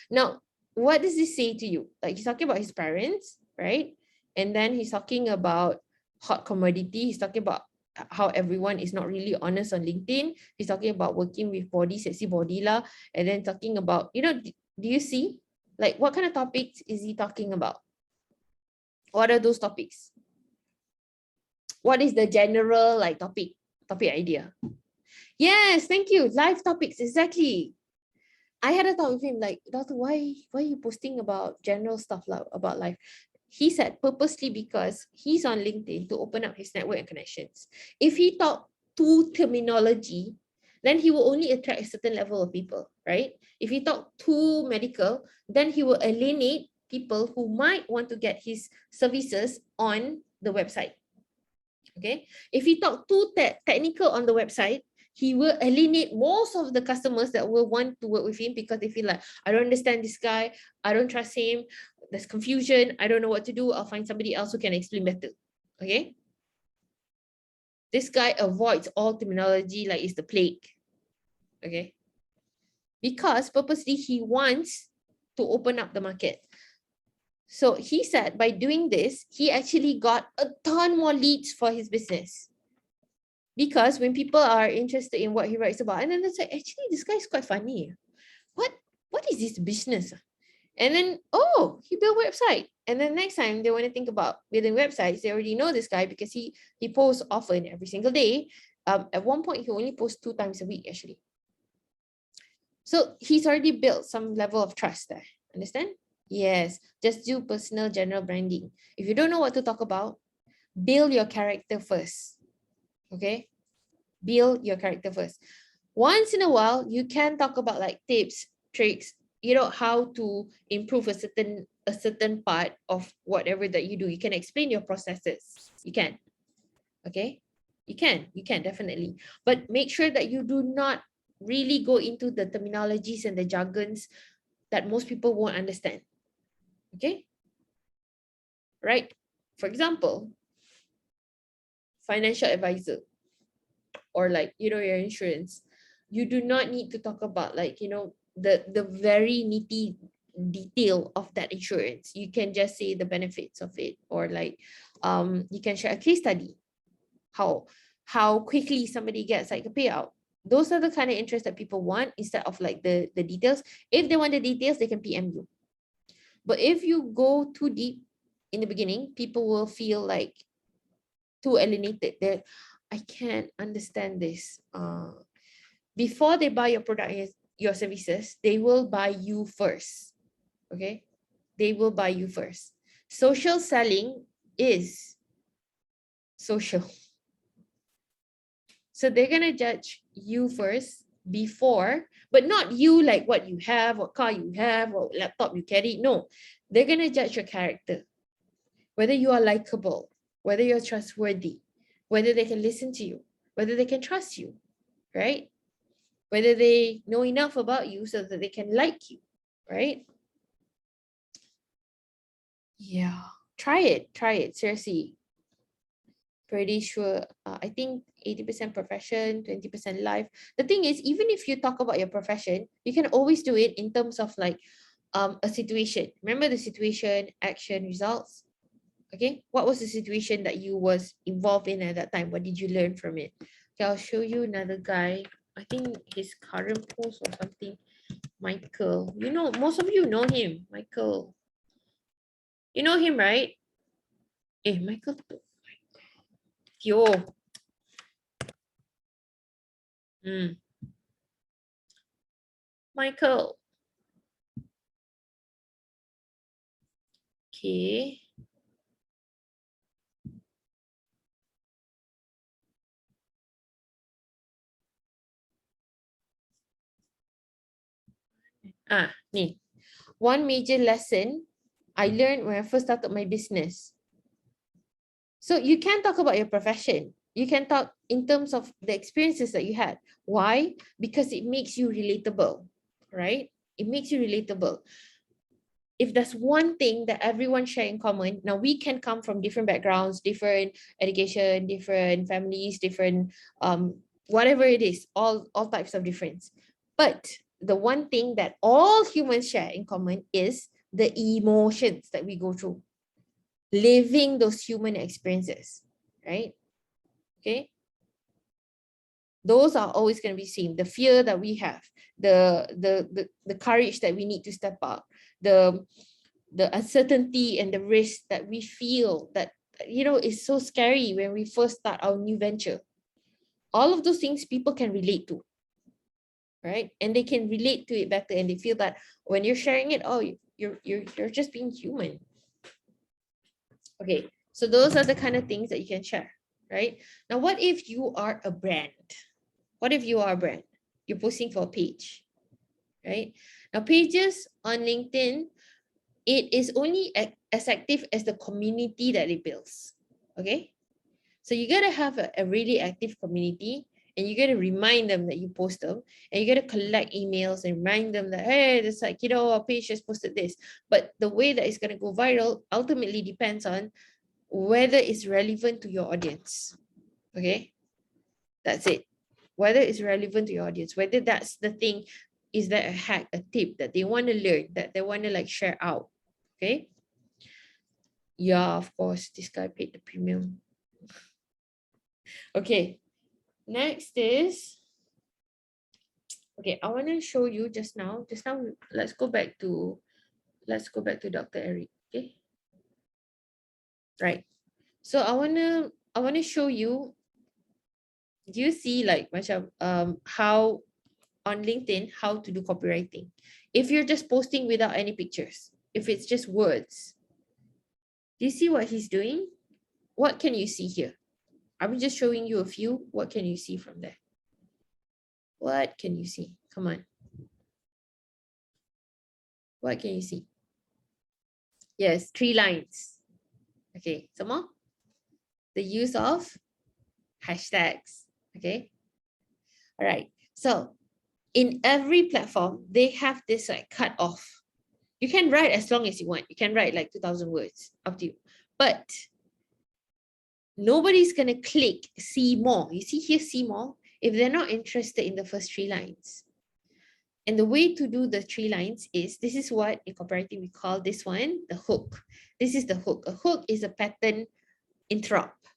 [SPEAKER 1] Now, what does this say to you? Like, he's talking about his parents, right? And then he's talking about hot commodity. He's talking about how everyone is not really honest on LinkedIn. He's talking about working with body, sexy body lah. And then talking about, do you see? Like, what kind of topics is he talking about? What are those topics? What is the general like topic idea? Yes, thank you. Live topics, exactly. I had a talk with him like, Doctor, why are you posting about general stuff about life? He said purposely because he's on LinkedIn to open up his network and connections. If he talk too terminology, then he will only attract a certain level of people, right? If he talk too medical, then he will alienate people who might want to get his services on the website. Okay, if he talk too technical on the website, he will alienate most of the customers that will want to work with him, because they feel like, I don't understand this guy, I don't trust him, there's confusion, I don't know what to do, I'll find somebody else who can explain better. Okay, this guy avoids all terminology like it's the plague. Okay, because purposely he wants to open up the market. So he said by doing this, he actually got a ton more leads for his business. Because when people are interested in what he writes about, and then it's like, actually, this guy is quite funny. What is this business? And then, oh, he built a website. And then next time they want to think about building websites, they already know this guy because he posts often every single day. At one point, he only posts 2 times a week, actually. So he's already built some level of trust there. Understand? Yes, just do personal general branding. If you don't know what to talk about, build your character first. Okay? Build your character first. Once in a while, you can talk about like tips, tricks, how to improve a certain part of whatever that you do. You can explain your processes. You can. Okay? You can definitely. But make sure that you do not really go into the terminologies and the jargons that most people won't understand. Okay? Right? For example, financial advisor, or like, your insurance. You do not need to talk about like, the very nitty detail of that insurance. You can just say the benefits of it, or like, you can share a case study, how quickly somebody gets like a payout. Those are the kind of interest that people want, instead of like the details. If they want the details, they can PM you. But if you go too deep in the beginning, people will feel like too alienated. That I can't understand this. Before they buy your product and your services, they will buy you first. Okay, they will buy you first. Social selling is social. So they're gonna judge you first before, but not you like what you have, what car you have, what laptop you carry. No, they're gonna judge your character, whether you are likable, whether you're trustworthy, whether they can listen to you, whether they can trust you, right? Whether they know enough about you so that they can like you, right? Yeah, try it, seriously. Pretty sure. I think 80% profession, 20% life. The thing is, even if you talk about your profession, you can always do it in terms of like a situation. Remember the situation, action, results. Okay, what was the situation that you was involved in at that time? What did you learn from it? Okay, I'll show you another guy. I think his current post or something. Michael. You know, most of you know him. Michael. You know him, right? Michael. Yo. Michael. Okay. Ni. One major lesson I learned when I first started my business. So you can talk about your profession. You can talk in terms of the experiences that you had. Why? Because it makes you relatable, right? It makes you relatable. If there's one thing that everyone share in common, now we can come from different backgrounds, different education, different families, different whatever it is, all types of difference. But the one thing that all humans share in common is the emotions that we go through, living those human experiences, right? Okay, those are always going to be seen. The fear that we have, the courage that we need to step up, the uncertainty and the risk that we feel that, you know, is so scary when we first start our new venture. All of those things people can relate to, right? And they can relate to it better, and they feel that when you're sharing it, oh, you're just being human. Okay, so those are the kind of things that you can share, right? Now, what if you are a brand? What if you are a brand? You're posting for a page, right? Now, pages on LinkedIn, it is only as active as the community that it builds, okay? So you gotta have a really active community, and you gotta remind them that you post them, and you gotta collect emails and remind them that, hey, it's like, you know, our page just posted this. But the way that it's gonna go viral ultimately depends on whether it's relevant to your audience, okay? That's it. Whether it's relevant to your audience, whether that's the thing, is that a hack, a tip that they want to learn, that they want to like share out, okay? Yeah, of course, this guy paid the premium. Okay, next is, okay, I want to show you just now, let's go back to Dr. Eric, okay? Right. So I want to show you, do you see like macam how on LinkedIn, how to do copywriting? If you're just posting without any pictures, if it's just words, do you see what he's doing? What can you see here? I'm just showing you a few. What can you see from there? What can you see? Come on. What can you see? Yes, 3 lines. Okay, some more. The use of hashtags. Okay. All right. So in every platform, they have this like cut off. You can write as long as you want. You can write like 2,000 words, up to you. But nobody's going to click see more. You see here, see more, if they're not interested in the first 3 lines. And the way to do the 3 lines is, this is what in copywriting we call this one, the hook. This is the hook. A hook is a pattern interrupt.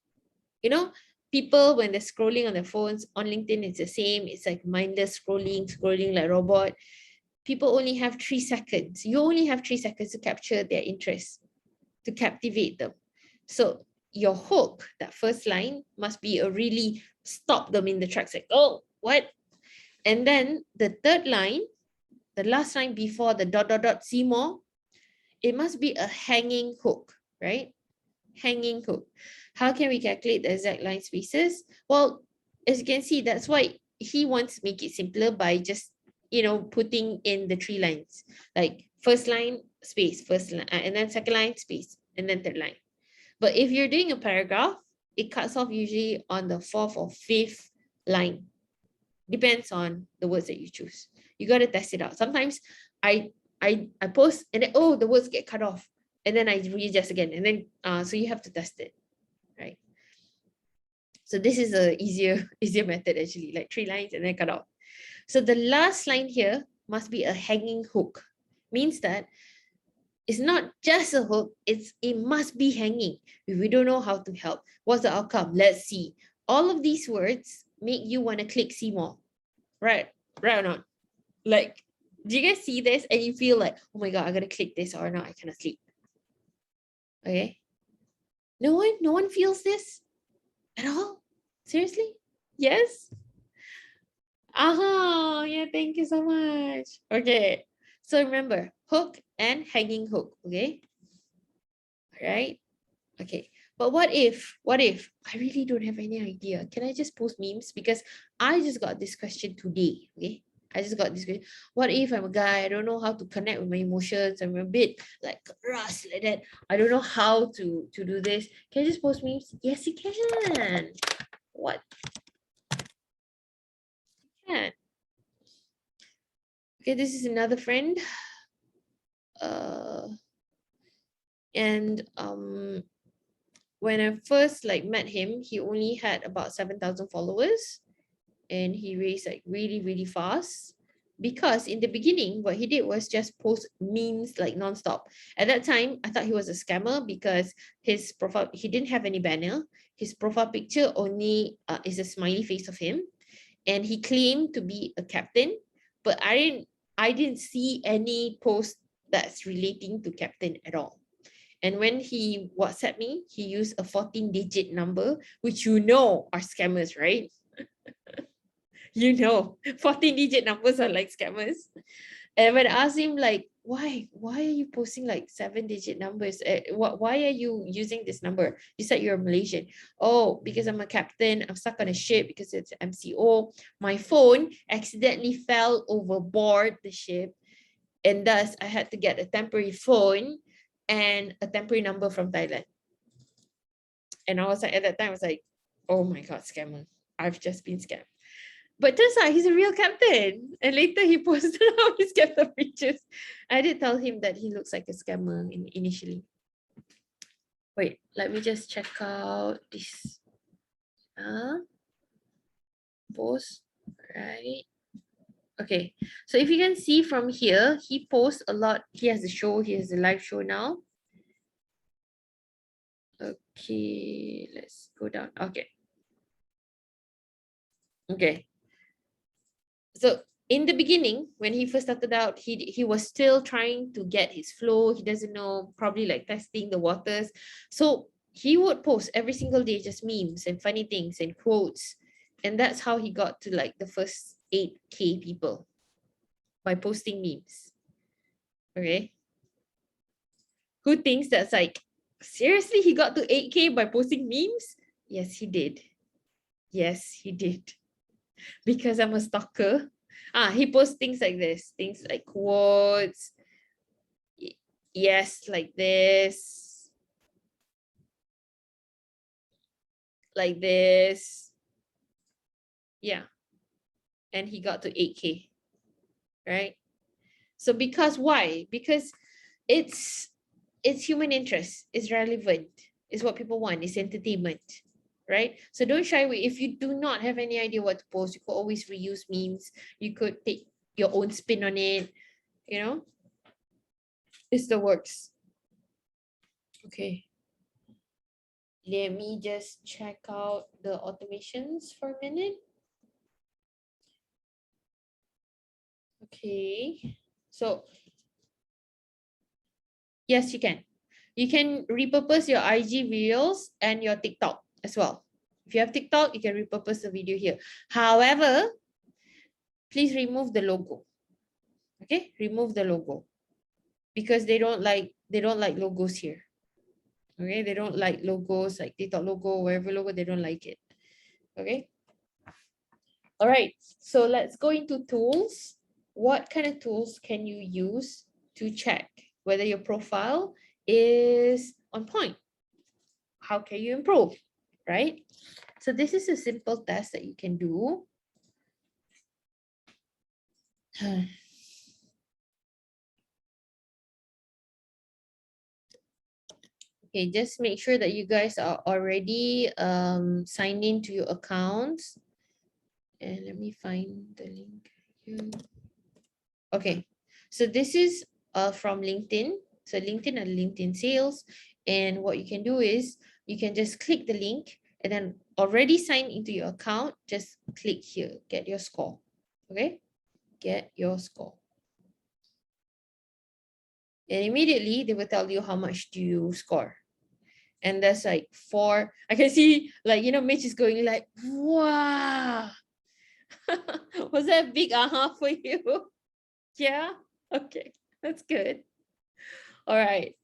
[SPEAKER 1] You know, people when they're scrolling on their phones on LinkedIn, it's the same. It's like mindless scrolling like robot. people only have 3 seconds. You only have 3 seconds to capture their interest, to captivate them. So your hook, that first line, must be a really stop them in the tracks, like, oh, what? And then the third line, the last line before the ... see more, it must be a hanging hook, right? Hanging hook. How can we calculate the exact line spaces? Well, as you can see, that's why he wants to make it simpler by just, putting in the 3 lines, like first line space, first line, and then second line space, and then third line. But if you're doing a paragraph, it cuts off usually on the 4th or 5th line. Depends on the words that you choose. You got to test it out. Sometimes I post and then, oh, the words get cut off, and then I readjust again, and then so you have to test it, right? So this is a easier method, actually, like 3 lines and then cut off. So the last line here must be a hanging hook. Means that it's not just a hook, it must be hanging. If we don't know how to help, what's the outcome? Let's see. All of these words make you want to click see more, right? Right or not? Like, do you guys see this and you feel like, oh my God, I gotta click this or not, I cannot sleep. Okay. No one feels this at all? Seriously? Yes? Yeah, thank you so much. Okay. So remember, hook and hanging hook, okay? All right. Okay. But what if I really don't have any idea? Can I just post memes? Because I just got this question today, okay? I just got this question. What if I'm a guy? I don't know how to connect with my emotions. I'm a bit like rust like that. I don't know how to do this. Can I just post memes? Yes, you can. What? You can. Okay, this is another friend. And when I first met him, he only had about 7,000 followers, and he raised really, really fast. Because in the beginning, what he did was just post memes nonstop. At that time, I thought he was a scammer because his profile, he didn't have any banner. His profile picture only is a smiley face of him, and he claimed to be a captain, but I didn't see any post that's relating to captain at all. And when he WhatsApp me, he used a 14-digit number, which are scammers, right? 14-digit numbers are like scammers. And when I asked him why are you posting 7-digit numbers? Why are you using this number? You said you're Malaysian. Oh, because I'm a captain. I'm stuck on a ship because it's MCO. My phone accidentally fell overboard the ship, and thus I had to get a temporary phone and a temporary number from Thailand. And I was at that time, I was like, oh my God, scammer. I've just been scammed. But turns out he's a real captain. And later he posted all his captain pictures. I did tell him that he looks like a scammer initially. Wait, let me just check out this. Post, right? Okay, so if you can see from here, he posts a lot. He has a show, he has a live show now. Okay, let's go down. Okay. So in the beginning, when he first started out, he was still trying to get his flow. He doesn't know, probably testing the waters. So he would post every single day just memes and funny things and quotes. And that's how he got to the first 8K people, by posting memes. Okay. Who thinks that's seriously, he got to 8K by posting memes? Yes, he did. Yes, he did. Because I'm a stalker. He posts things like this, things like quotes. Yes, like this. Like this. Yeah. And he got to 8K. Right? So because why? Because it's human interest, it's relevant, it's what people want, it's entertainment. Right? So don't shy away. If you do not have any idea what to post, you could always reuse memes. You could take your own spin on it. It still works. Okay. Let me just check out the automations for a minute. Okay. So yes, you can. You can repurpose your IG videos and your TikTok as well. If you have TikTok, you can repurpose the video here. However, please remove the logo. Okay, remove the logo because they don't like logos here. Okay, they don't like logos like TikTok logo, wherever logo, they don't like it. Okay. All right, so let's go into tools. What kind of tools can you use to check whether your profile is on point? How can you improve, right? So this is a simple test that you can do. Okay, just make sure that you guys are already signed into your accounts. And let me find the link here. Okay, so this is from LinkedIn. So LinkedIn and LinkedIn sales. And what you can do is you can just click the link and then already sign into your account, just click here, get your score. Okay, get your score. And immediately they will tell you how much do you score. And that's like 4. I can see like, you know, Mitch is going like, wow. Was that a big aha for you? Yeah, okay, that's good. All right,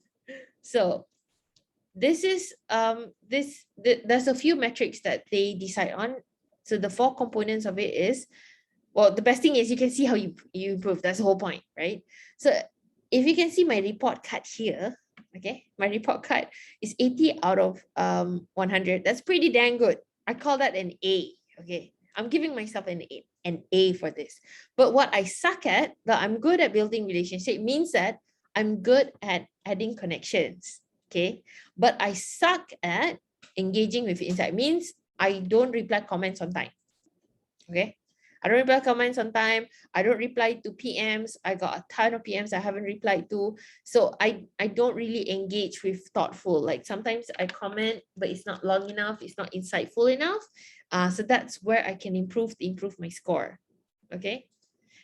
[SPEAKER 1] so this is there's a few metrics that they decide on. So the 4 components of it is, well, the best thing is you can see how you improve. That's the whole point, right? So if you can see my report card here, okay, my report card is 80 out of 100. That's pretty dang good. I call that an A. Okay, I'm giving myself an A for this. But what I suck at, that I'm good at building relationship, means that I'm good at adding connections. Okay, but I suck at engaging with insight, means I don't reply comments on time. Okay, I don't reply comments on time. I don't reply to PMs. I got a ton of PMs I haven't replied to. So I don't really engage with thoughtful. Like sometimes I comment, but it's not long enough. It's not insightful enough. So that's where I can improve my score. Okay.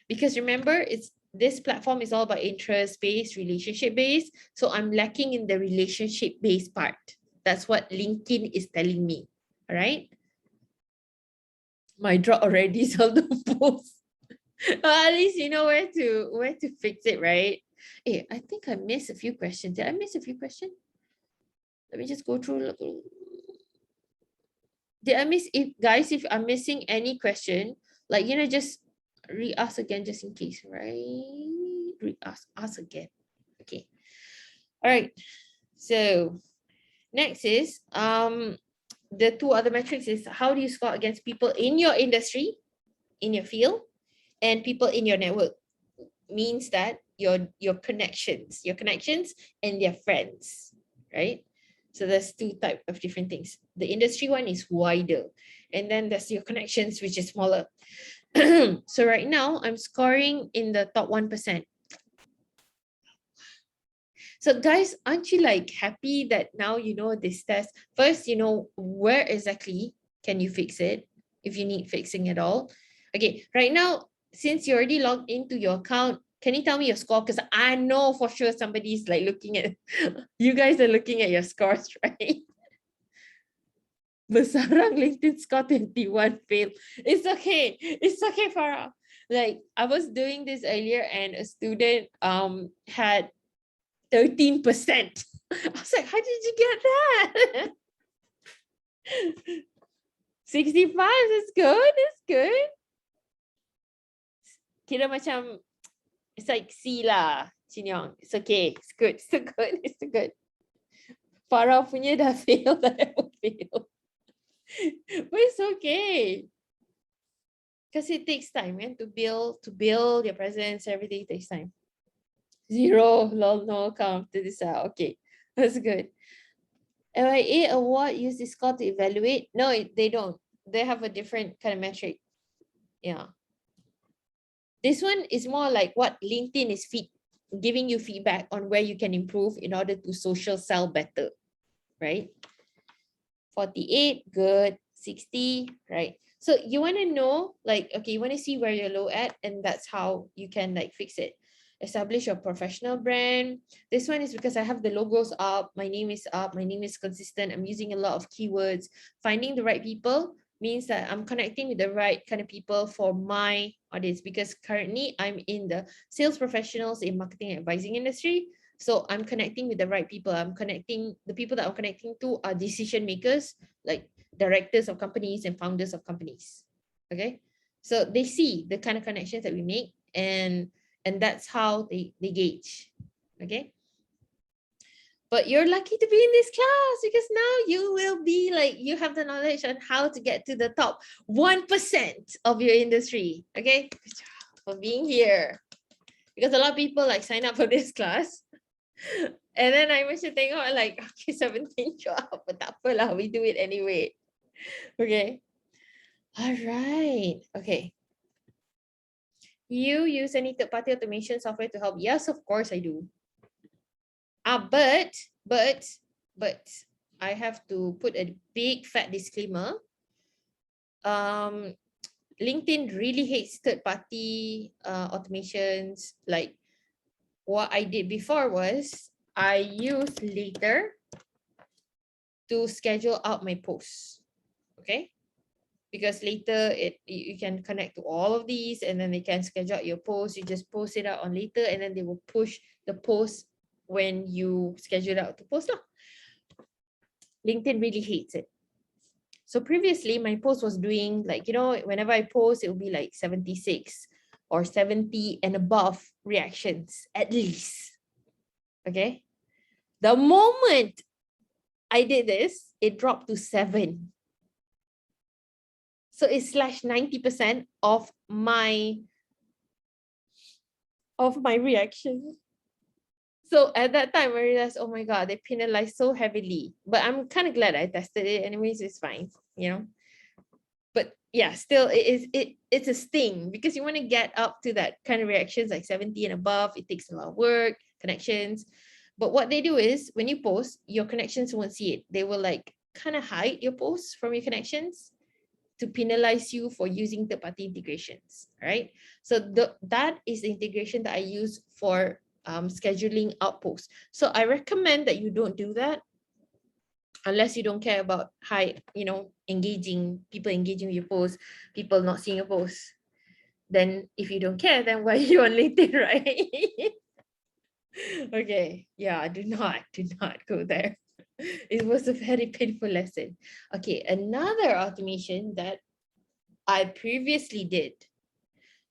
[SPEAKER 1] Because remember, this platform is all about interest-based, relationship-based. So I'm lacking in the relationship-based part. That's what LinkedIn is telling me. All right. My drop already on the post. Well, at least you know where to fix it, right? Hey, I think I missed a few questions. Did I miss a few questions? Let me just go through. Did I miss, if guys, if I'm missing any question, like, you know, just re-ask again just in case, right? Ask again. Okay. All right. So next is the 2 other metrics is how do you score against people in your industry, in your field, and people in your network. Means that your connections and their friends, right? So there's 2 types of different things. The industry one is wider, and then there's your connections, which is smaller. So right now I'm scoring in the top 1%. So guys, aren't you like happy that now you know this test? First, you know where exactly can you fix it if you need fixing at all. Okay, right now, since you already logged into your account, can you tell me your score? Because I know for sure somebody's like looking at, you guys are looking at your scores, right? Besarang LinkedIn score 21 fail. It's okay. It's okay, Farah. Like I was doing this earlier and a student had 13%. I was like, how did you get that? 65 is good. It's good. Kira macam, it's like C lah, Chin It's okay. It's good. It's still good. It's still good. Farah punya dah fail, dah fail. But it's okay. Because it takes time, man, to build your presence, everything takes time. 0, lol, no, count to this out. Okay, that's good. MIA award use this score to evaluate? No, they don't. They have a different kind of metric. Yeah. This one is more like what LinkedIn is giving you feedback on where you can improve in order to social sell better, right? 48, good. 60, right? So you want to know, like, okay, you want to see where you're low at, and that's how you can like fix it. establish your professional brand. This one is because I have the logos up, my name is up, my name is consistent, I'm using a lot of keywords. Finding the right people means that I'm connecting with the right kind of people for my audience, because currently I'm in the sales professionals in marketing and advising industry. So I'm connecting with the right people. The people that I'm connecting to are decision makers, like directors of companies and founders of companies. Okay. So they see the kind of connections that we make, and that's how they gauge. Okay. But you're lucky to be in this class, because now you will be like, you have the knowledge on how to get to the top 1% of your industry. Okay. Good job for being here. Because a lot of people like sign up for this class. And then I macam tengok like, okay, 17 job, but tak apalah, we do it anyway. Okay. All right. Okay. You use any third-party automation software to help? Yes, of course I do. But I have to put a big fat disclaimer. LinkedIn really hates third-party automations. Like what I did before was I used Later to schedule out my posts. Okay. Because Later you can connect to all of these, and then they can schedule out your post. You just post it out on Later, and then they will push the post when you schedule out to post. LinkedIn really hates it. So previously my post was doing like, whenever I post, it will be like 76 or 70 and above reactions at least. Okay. The moment I did this, it dropped to 7. So it slashed 90% of my reactions. So at that time, I realized, oh my God, they penalized so heavily. But I'm kind of glad I tested it. Anyways, it's fine, But yeah, still, it's a sting, because you want to get up to that kind of reactions, like 70 and above. It takes a lot of work, connections. But what they do is, when you post, your connections won't see it. They will like kind of hide your posts from your connections to penalize you for using third-party integrations, right? So that is the integration that I use for scheduling out posts. So I recommend that you don't do that unless you don't care about people engaging with your posts, people not seeing your posts. Then if you don't care, then why are you on LinkedIn, right? Okay, yeah, do not go there. It was a very painful lesson. Okay, another automation that I previously did,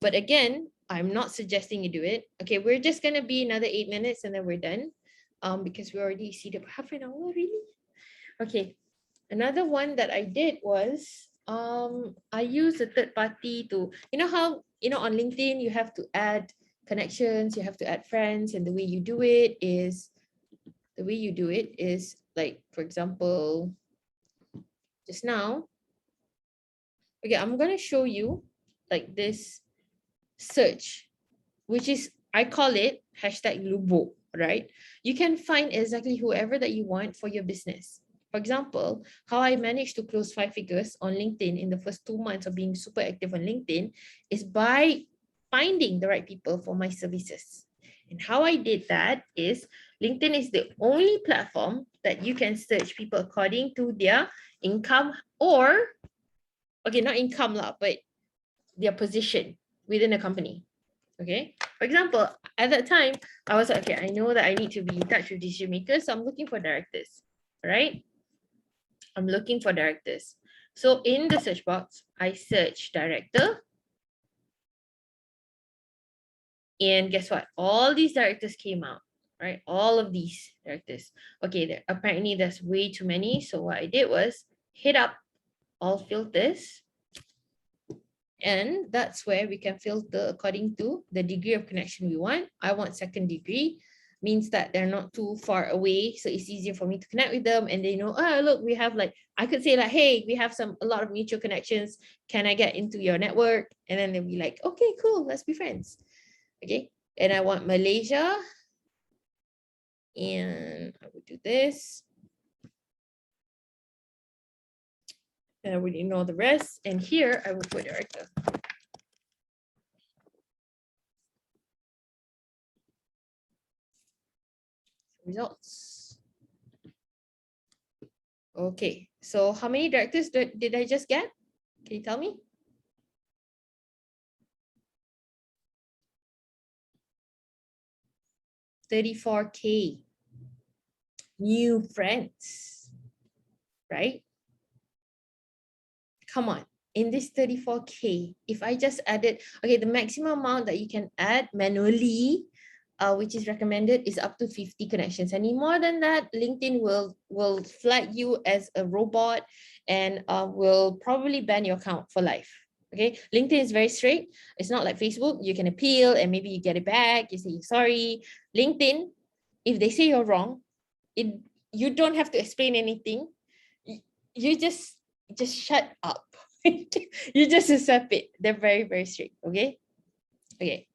[SPEAKER 1] but again, I'm not suggesting you do it. Okay, we're just gonna be another 8 minutes and then we're done. Because we already exceeded half an hour, really. Okay, another one that I did was I used a third party to, how on LinkedIn you have to add connections, you have to add friends, and the way you do it is like, for example, just now. Okay, I'm gonna show you like this search, which is, I call it #Lubo, right? You can find exactly whoever that you want for your business. For example, how I managed to close 5 figures on LinkedIn in the first 2 months of being super active on LinkedIn is by finding the right people for my services. And how I did that is, LinkedIn is the only platform that you can search people according to their income, or, okay, not income lah, but their position within a company. Okay. For example, at that time, I was like, okay, I know that I need to be in touch with decision makers, so I'm looking for directors, right? I'm looking for directors. So in the search box, I search director. And guess what? All these directors came out, right? All of these directors. Okay, apparently there's way too many. So what I did was hit up all filters. And that's where we can filter according to the degree of connection we want. I want 2nd degree, means that they're not too far away. So it's easier for me to connect with them, and they know, oh, look, we have like, I could say like, hey, we have a lot of mutual connections. Can I get into your network? And then they'll be like, okay, cool, let's be friends. Okay. And I want Malaysia. And I would do this. And I would ignore the rest. And here I will put director. results. Okay, so how many directors did I just get? Can you tell me? $34K new friends, right? Come on, in this 34K, if I just added, okay, the maximum amount that you can add manually, which is recommended, is up to 50 connections. Any more than that, LinkedIn will flag you as a robot and will probably ban your account for life. Okay, LinkedIn is very straight. It's not like Facebook. You can appeal and maybe you get it back. You say sorry. LinkedIn, if they say you're wrong, you don't have to explain anything. You just shut up. You just accept it. They're very, very strict. Okay. Okay.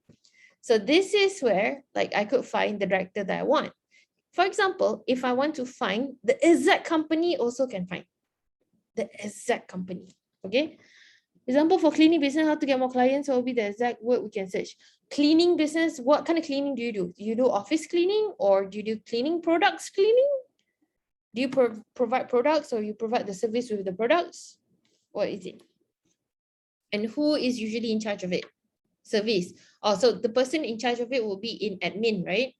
[SPEAKER 1] So this is where like I could find the director that I want. For example, if I want to find the exact company, also can find the exact company. Okay. Example for cleaning business, how to get more clients, what will be the exact word we can search. Cleaning business, what kind of cleaning do you do? Do you do office cleaning or do you do cleaning products cleaning? Do you provide products or you provide the service with the products? What is it? And who is usually in charge of it? Service. Also, the person in charge of it will be in admin, right?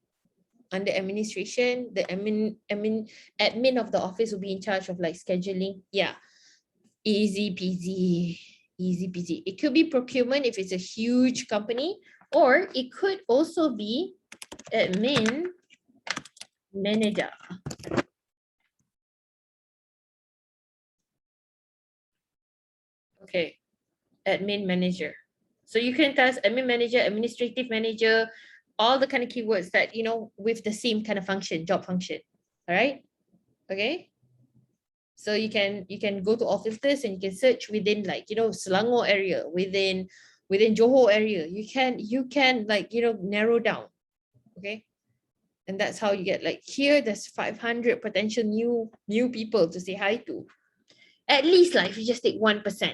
[SPEAKER 1] Under administration, the admin of the office will be in charge of like scheduling. Yeah, easy peasy, easy peasy. It could be procurement if it's a huge company, or it could also be admin manager. Okay, admin manager. So you can test admin manager, administrative manager, all the kind of keywords that, you know, with the same kind of function, job function. All right. Okay. So you can go to all filters and you can search within like, you know, Selangor area, within Johor area. You can like, you know, narrow down. Okay. And that's how you get like here, there's 500 potential new people to say hi to. At least like if you just take 1%,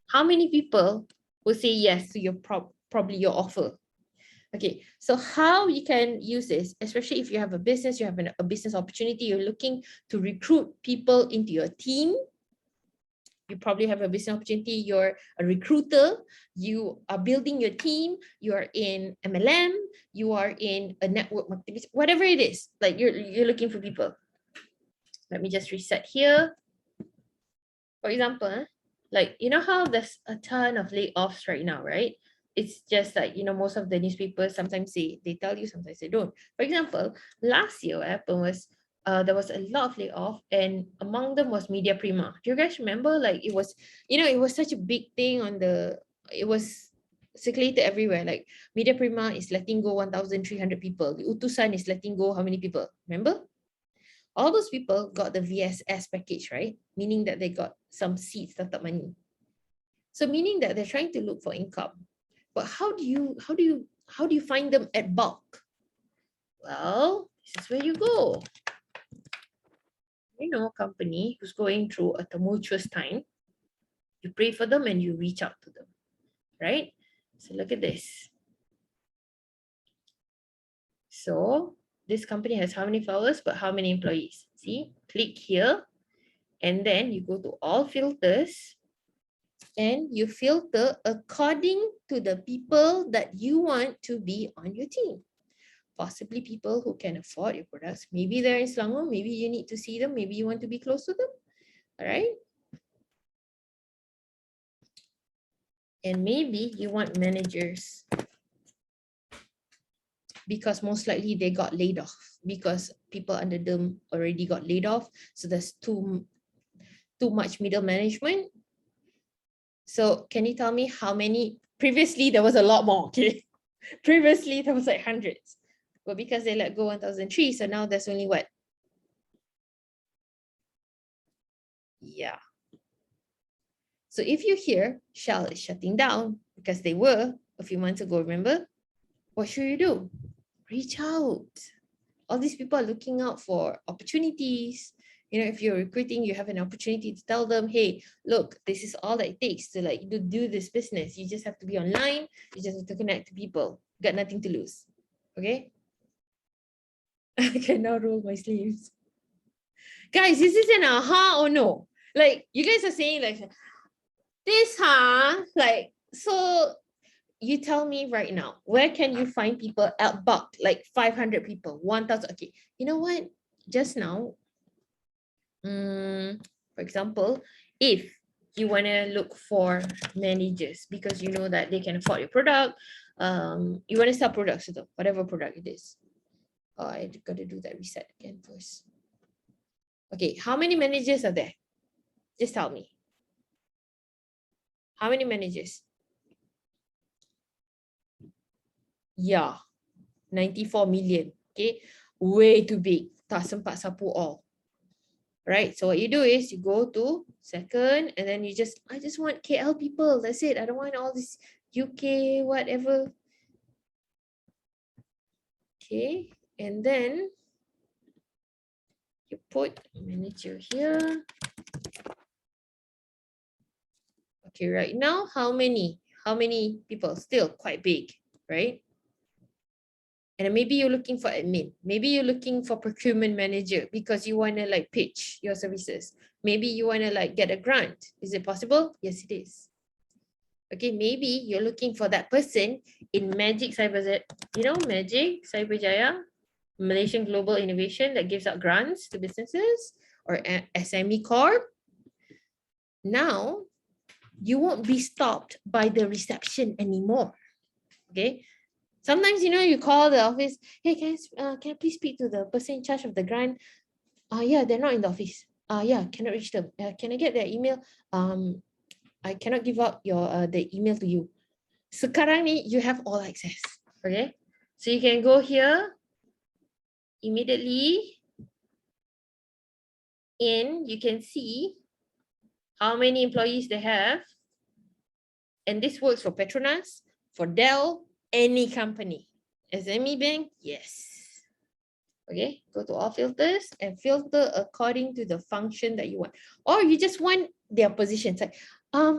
[SPEAKER 1] how many people will say yes to your probably your offer? Okay, so how you can use this, especially if you have a business, you have a business opportunity, you're looking to recruit people into your team. You probably have a business opportunity, you're a recruiter, you are building your team, you are in MLM, you are in a network marketing, whatever it is, like you're looking for people. Let me just reset here. For example, like, you know how there's a ton of layoffs right now, right? It's just like, you know, most of the newspapers sometimes they tell you, sometimes they don't. For example, last year what happened was there was a lot of layoff and among them was Media Prima. Do you guys remember? Like it was, you know, it was such a big thing on it was circulated everywhere. Like Media Prima is letting go 1,300 people. The Utusan is letting go how many people? Remember? All those people got the VSS package, right? Meaning that they got some seed startup money. So meaning that they're trying to look for income. But how do you find them at bulk? Well, this is where you go. You know, a company who's going through a tumultuous time, you pray for them and you reach out to them, right? So look at this. So this company has how many followers, but how many employees? See, click here, and then you go to all filters, and you filter according to the people that you want to be on your team. Possibly people who can afford your products. Maybe they're in Selangor, maybe you need to see them, maybe you want to be close to them. All right. And maybe you want managers because most likely they got laid off because people under them already got laid off. So there's too much middle management. So can you tell me how many? Previously, there was a lot more, okay? Previously, there was like hundreds. But because they let go 1,003, so now there's only what? Yeah. So if you hear Shell is shutting down, because they were a few months ago, remember? What should you do? Reach out. All these people are looking out for opportunities. You know, if you're recruiting, you have an opportunity to tell them, hey, look, this is all that it takes to like do this business. You just have to be online. You just have to connect to people. You got nothing to lose. Okay? I can now roll my sleeves. Guys, is this an aha or no? Like, you guys are saying like, this, huh? Like, so you tell me right now, where can you find people at bulk, like 500 people, 1,000? Okay, you know what? Just now, for example, if you want to look for managers because you know that they can afford your product, you want to sell products to them, whatever product it is. Oh, I got to do that reset again first. Okay, how many managers are there? Just tell me. How many managers? Yeah, 94 million. Okay, way too big. Tak sempat sapu all. Right, so what you do is you go to second and then I just want KL people. That's it. I don't want all this UK, whatever. Okay, and then you put manager here. Okay, right now, how many people? Still quite big, right? And maybe you're looking for admin. Maybe you're looking for procurement manager because you want to like pitch your services. Maybe you want to like get a grant. Is it possible? Yes, it is. Okay, maybe you're looking for that person in Magic Cyber, you know, Magic Cyberjaya, Malaysian Global Innovation that gives out grants to businesses, or SME Corp. Now, you won't be stopped by the reception anymore. Okay, sometimes, you know, you call the office, hey, can I please speak to the person in charge of the grant? Yeah, they're not in the office. Yeah, cannot reach them. Can I get their email? I cannot give out your the email to you. Sekarang ni, you have all access. Okay, so you can go here immediately. You can see how many employees they have. And this works for Petronas, for Dell, any company. SME Bank, yes. Okay, go to all filters and filter according to the function that you want. Or you just want their positions. Like,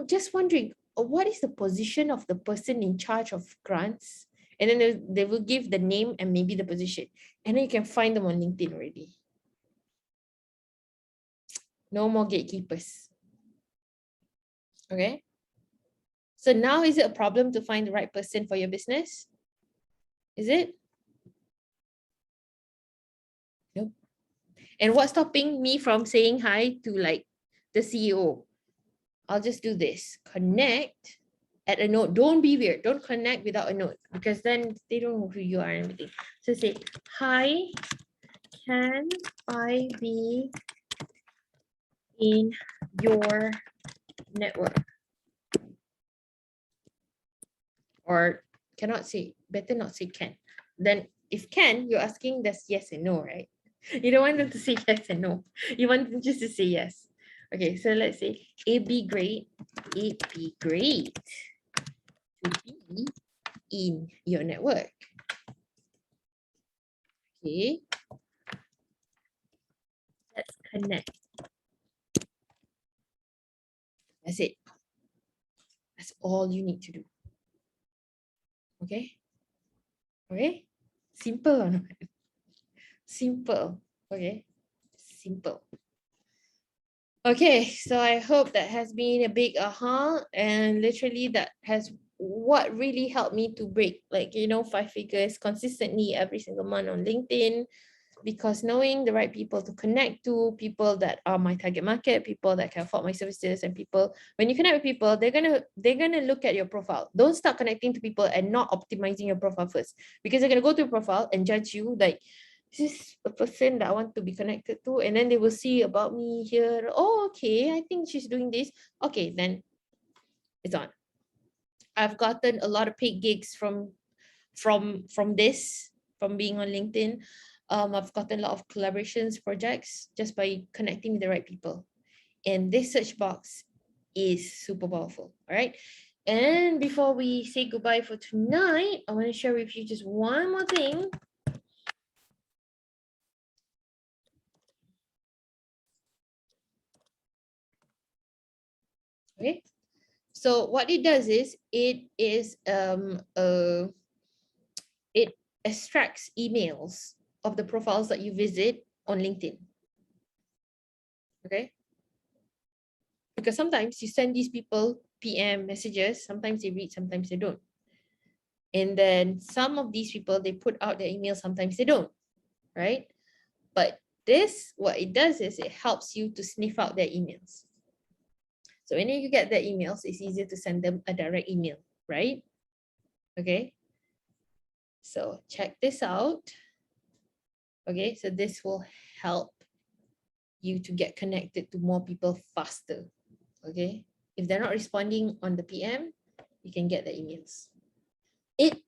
[SPEAKER 1] just wondering, what is the position of the person in charge of grants? And then they will give the name and maybe the position. And then you can find them on LinkedIn already. No more gatekeepers. Okay. So now, is it a problem to find the right person for your business? Is it? Nope. And what's stopping me from saying hi to like the CEO? I'll just do this. Connect, add a note. Don't be weird. Don't connect without a note because then they don't know who you are and everything. So say, hi, can I be in your network? Or cannot say, better not say can. Then if can, you're asking that's yes and no, right? You don't want them to say yes and no. You want them just to say yes. Okay, so let's say it'd be great to be in your network. Okay, let's connect. That's it. That's all you need to do. Okay. Okay. Simple or not? Simple. Okay. Simple. Okay, so I hope that has been a big aha, and literally that has what really helped me to break, like, you know, 5 figures consistently every single month on LinkedIn, because knowing the right people to connect to, people that are my target market, people that can afford my services, and people, when you connect with people, they're gonna look at your profile. Don't start connecting to people and not optimizing your profile first, because they're gonna go to your profile and judge you like, this is a person that I want to be connected to, and then they will see about me here. Oh, okay, I think she's doing this. Okay, then it's on. I've gotten a lot of paid gigs from this, from being on LinkedIn. I've gotten a lot of collaborations projects just by connecting with the right people. And this search box is super powerful. All right. And before we say goodbye for tonight, I want to share with you just one more thing. Okay. So what it does is it extracts emails of the profiles that you visit on LinkedIn. Okay? Because sometimes you send these people PM messages, sometimes they read, sometimes they don't. And then some of these people, they put out their email, sometimes they don't, right? But this, what it does is it helps you to sniff out their emails. So when you get their emails, it's easier to send them a direct email, right? Okay. So check this out. Okay, so this will help you to get connected to more people faster. Okay, if they're not responding on the PM, you can get the emails. It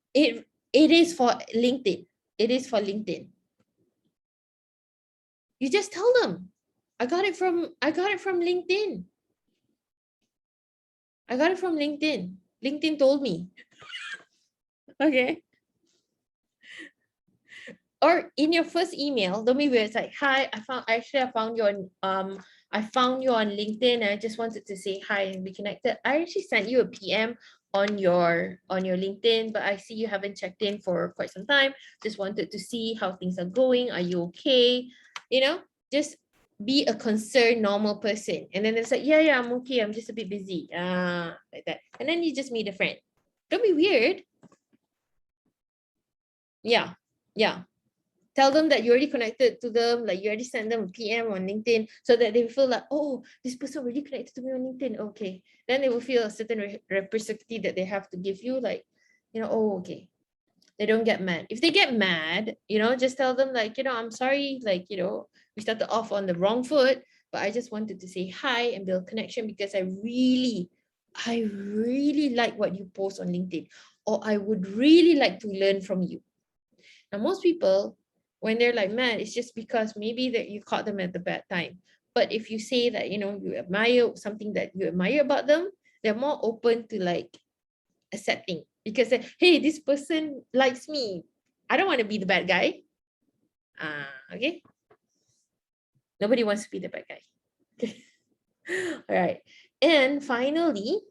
[SPEAKER 1] is for LinkedIn. It is for LinkedIn. You just tell them, I got it from LinkedIn. I got it from LinkedIn. LinkedIn told me. Okay. Or in your first email, don't be weird. It's like, hi, I found you on LinkedIn. And I just wanted to say hi and be connected. I actually sent you a PM on your LinkedIn, but I see you haven't checked in for quite some time. Just wanted to see how things are going. Are you okay? You know, just be a concerned, normal person. And then it's like, yeah, I'm okay. I'm just a bit busy. Like that. And then you just meet a friend. Don't be weird. Yeah. Tell them that you already connected to them, like you already sent them a PM on LinkedIn, so that they feel like, oh, this person already connected to me on LinkedIn. Okay. Then they will feel a certain reciprocity that they have to give you, like, oh, okay. They don't get mad. If they get mad, just tell them like, I'm sorry, like, we started off on the wrong foot, but I just wanted to say hi and build connection because I really like what you post on LinkedIn, or I would really like to learn from you. Now, most people, when they're like mad, it's just because maybe that you caught them at the bad time. But if you say that, you admire something that you admire about them, they're more open to like accepting, because hey, this person likes me. I don't want to be the bad guy. Okay. Nobody wants to be the bad guy. All right. And finally,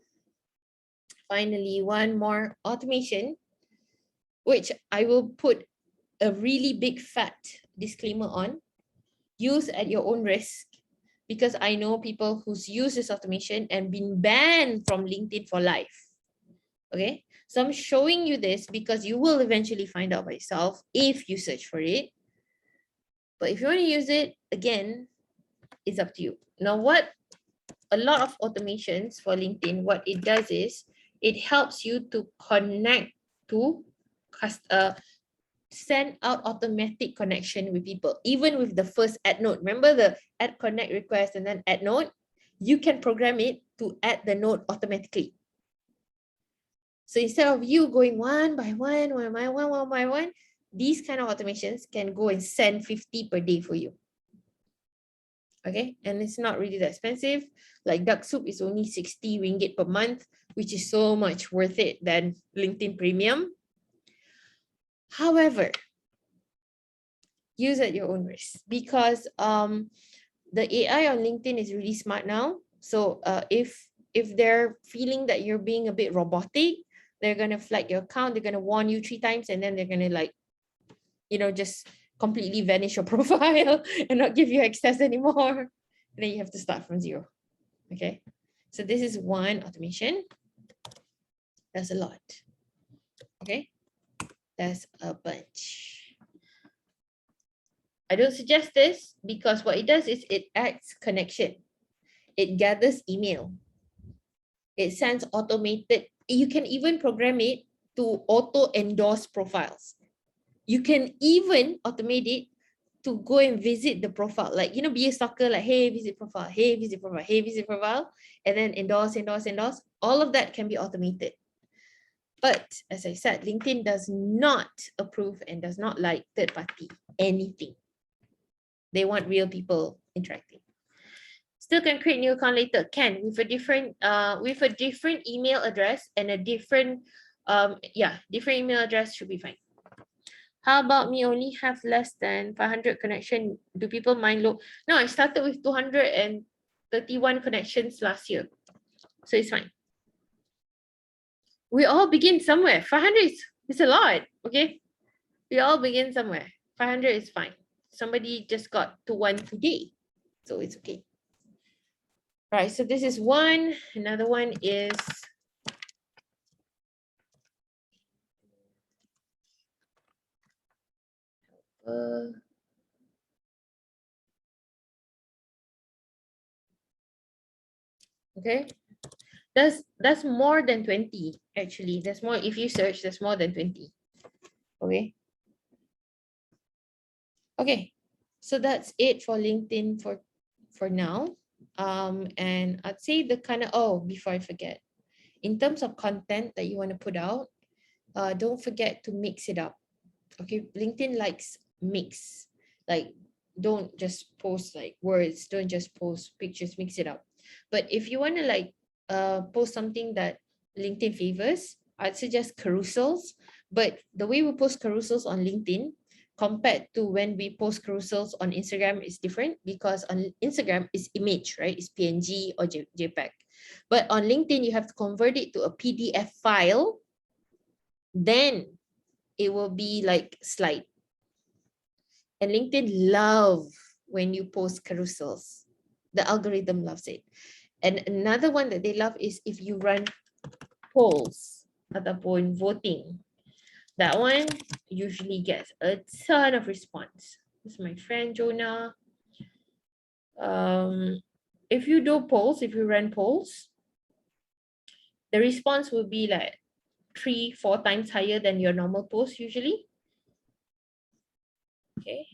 [SPEAKER 1] one more automation, which I will put a really big fat disclaimer on. Use at your own risk, because I know people who's used this automation and been banned from LinkedIn for life. Okay, so I'm showing you this because you will eventually find out by yourself if you search for it. But if you want to use it, again, it's up to you. Now, what a lot of automations for LinkedIn, what it does is it helps you to connect to send out automatic connection with people, even with the first add note. Remember the add connect request and then add note? You can program it to add the note automatically. So instead of you going one by one, these kind of automations can go and send 50 per day for you. Okay, and it's not really that expensive. Like Duck Soup is only 60 ringgit per month, which is so much worth it than LinkedIn Premium. However, use at your own risk, because the AI on LinkedIn is really smart now. So if they're feeling that you're being a bit robotic, they're gonna flag your account. They're gonna warn you 3 times, and then they're gonna like, just completely vanish your profile and not give you access anymore. And then you have to start from zero. Okay, so this is one automation. That's a lot. Okay, that's a bunch. I don't suggest this because what it does is it adds connection. It gathers email. It sends automated. You can even program it to auto endorse profiles. You can even automate it to go and visit the profile. Like, be a stalker, like, hey, visit profile, hey, visit profile, hey, visit profile, and then endorse. All of that can be automated. But as I said, LinkedIn does not approve and does not like third party anything. They want real people interacting. Still can create new account later. Can, with a different email address and a different different email address should be fine. How about me only have less than 500 connection? Do people mind low? No, I started with 231 connections last year, so it's fine. We all begin somewhere. 500 is a lot. Okay, we all begin somewhere. 500 is fine. Somebody just got to one today, so it's okay. Right, so this is one. Another one is okay. That's more than 20 actually. That's more, if you search, that's more than 20. Okay. Okay. So that's it for LinkedIn for now. And I'd say the kind of, oh, before I forget, in terms of content that you want to put out, don't forget to mix it up. Okay, LinkedIn likes mix. Like, don't just post like words, don't just post pictures, mix it up. But if you want to like post something that LinkedIn favors, I'd suggest carousels. But the way we post carousels on LinkedIn compared to when we post carousels on Instagram is different, because on Instagram is image, right? It's PNG or JPEG. But on LinkedIn, you have to convert it to a PDF file. Then it will be like slide. And LinkedIn love when you post carousels. The algorithm loves it. And another one that they love is if you run polls ataupun voting. That one usually gets a ton of response. This is my friend Jonah. If you do polls, if you run polls, the response will be like 3-4 times higher than your normal post usually. Okay,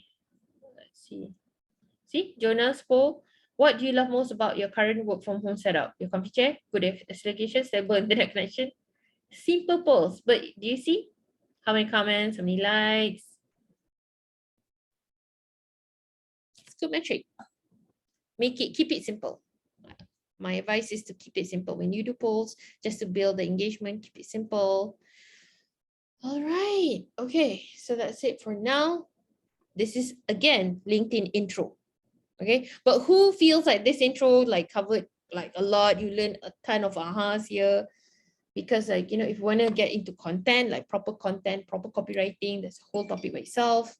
[SPEAKER 1] let's see. See, Jonah's poll. What do you love most about your current work from home setup? Your comfy chair, good location, stable internet connection. Simple polls, but do you see how many comments, how many likes? It's good metric. Keep it simple. My advice is to keep it simple. When you do polls, just to build the engagement, keep it simple. All right. Okay, so that's it for now. This is again LinkedIn intro. Okay, but who feels like this intro like covered like a lot? You learn a ton of ahas here, because like, you know, if you want to get into content, like proper content, proper copywriting, there's a whole topic by itself.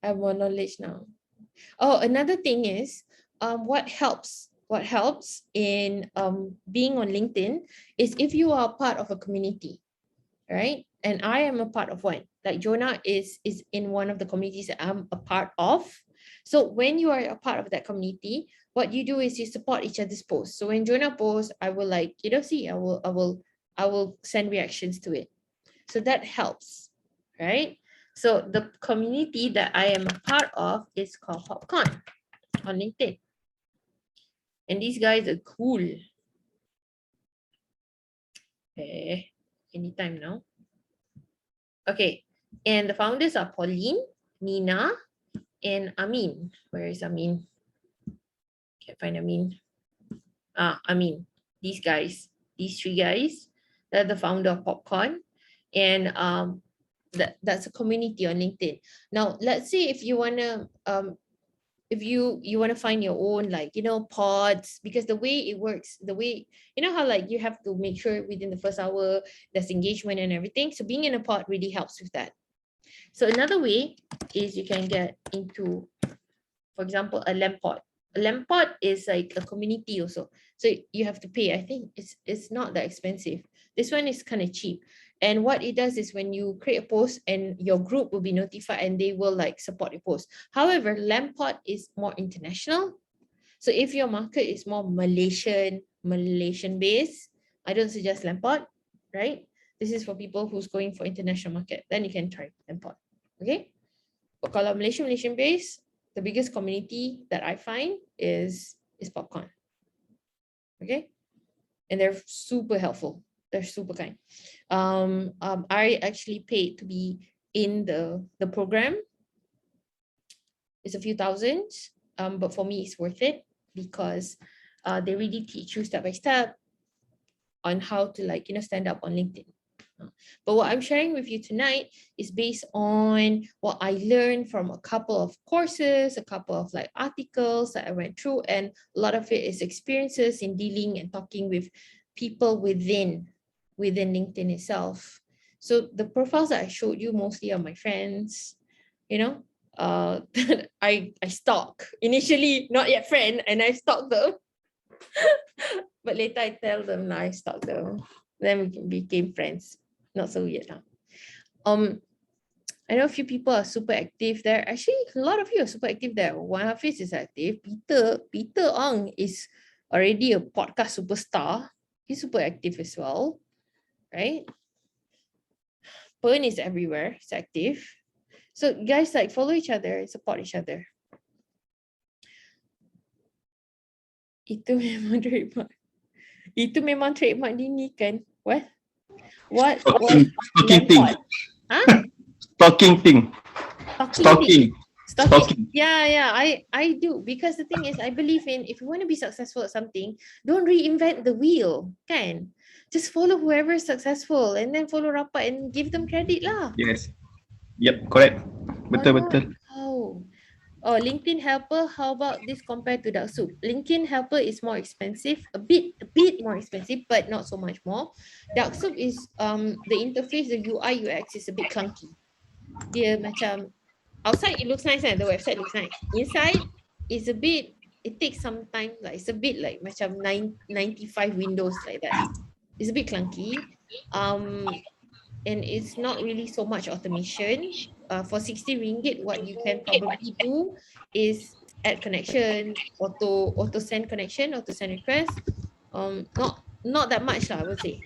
[SPEAKER 1] I have more knowledge now. Oh, another thing is, what helps in being on LinkedIn is if you are part of a community, right? And I am a part of one. Like Jonah is in one of the communities that I'm a part of. So when you are a part of that community, what you do is you support each other's posts. So when Jonah posts, I will like, you know, see, I will send reactions to it. So that helps, right? So the community that I am a part of is called Popcorn on LinkedIn. And these guys are cool. Okay, anytime now. Okay, and the founders are Pauline, Nina, and Amin. Where is Amin? Can't find Amin. Amin. These guys, these three guys, they're the founder of Popcorn. And that's a community on LinkedIn. Now, let's say if you wanna if you want to find your own, like, you know, pods, because the way it works, the way, you know how like you have to make sure within the first hour there's engagement and everything. So being in a pod really helps with that. So another way is you can get into, for example, a Lampod. A Lampod is like a community also. So you have to pay. I think it's not that expensive. This one is kind of cheap. And what it does is when you create a post and your group will be notified and they will like support your post. However, Lampod is more international. So if your market is more Malaysian based, I don't suggest Lampod, right? This is for people who's going for international market. Then you can try Lampod. Okay. But kalau Malaysian based, the biggest community that I find is Popcorn. Okay. And they're super helpful. They're super kind. I actually paid to be in the program. It's a few thousands, but for me it's worth it, because they really teach you step by step on how to, like, you know, stand up on LinkedIn. But what I'm sharing with you tonight is based on what I learned from a couple of courses, a couple of like articles that I went through, and a lot of it is experiences in dealing and talking with people within LinkedIn itself. So the profiles that I showed you mostly are my friends, you know, I stalk. Initially not yet friend, and I stalk them. But later I tell them I stalk them. Then we became friends. Not so weird, huh? I know a few people are super active there. Actually, a lot of you are super active there. One Hafiz is active. Peter Ong is already a podcast superstar. He's super active as well, right? Pern is everywhere. He's active. So guys, like, follow each other, support each other. Itu memang trademark. Itu memang trademark Dini kan? What?
[SPEAKER 2] Stalking thing.
[SPEAKER 1] Huh?
[SPEAKER 2] Stalking thing. Stalking.
[SPEAKER 1] Yeah, I do, because the thing is, I believe in, if you want to be successful at something, don't reinvent the wheel, kan? Just follow whoever is successful and then follow rapat and give them credit lah.
[SPEAKER 2] Yes. Yep, correct. Betul.
[SPEAKER 1] Oh, LinkedIn Helper, how about this compared to Dark Soup? LinkedIn Helper is more expensive, a bit more expensive, but not so much more. Dark Soup is the interface, the UI UX is a bit clunky. Dia macam outside it looks nice and the website looks nice. Inside it's a bit, it takes some time, like it's a bit like macam 95 Windows like that. It's a bit clunky. And it's not really so much automation. For 60 ringgit, what you can probably do is add connection, auto send connection, auto send request. Not that much lah, I would say.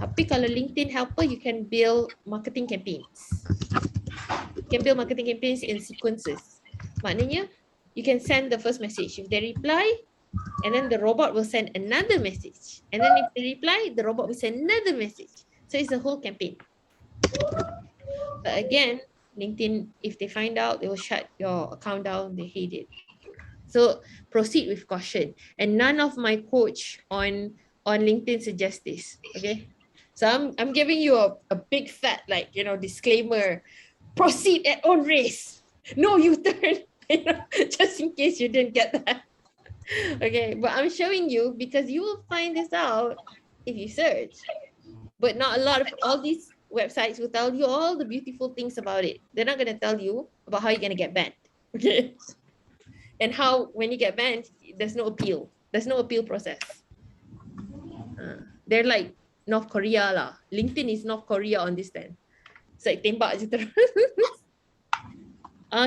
[SPEAKER 1] Tapi kalau LinkedIn Helper, you can build marketing campaigns. You can build marketing campaigns in sequences. Maknanya, you can send the first message. If they reply, and then the robot will send another message. And then if they reply, the robot will send another message. So it's a whole campaign. But again, LinkedIn, if they find out, they will shut your account down. They hate it. So proceed with caution. And none of my coach on LinkedIn suggest this. Okay. So I'm giving you a big fat, like, disclaimer. Proceed at own risk. No U-turn. Just in case you didn't get that. Okay, but I'm showing you because you will find this out if you search. But not a lot of all these websites will tell you all the beautiful things about it. They're not going to tell you about how you're going to get banned. Okay. And how, when you get banned, there's no appeal. There's no appeal process. They're like North Korea lah. LinkedIn is North Korea on this then. It's like tembak je terus.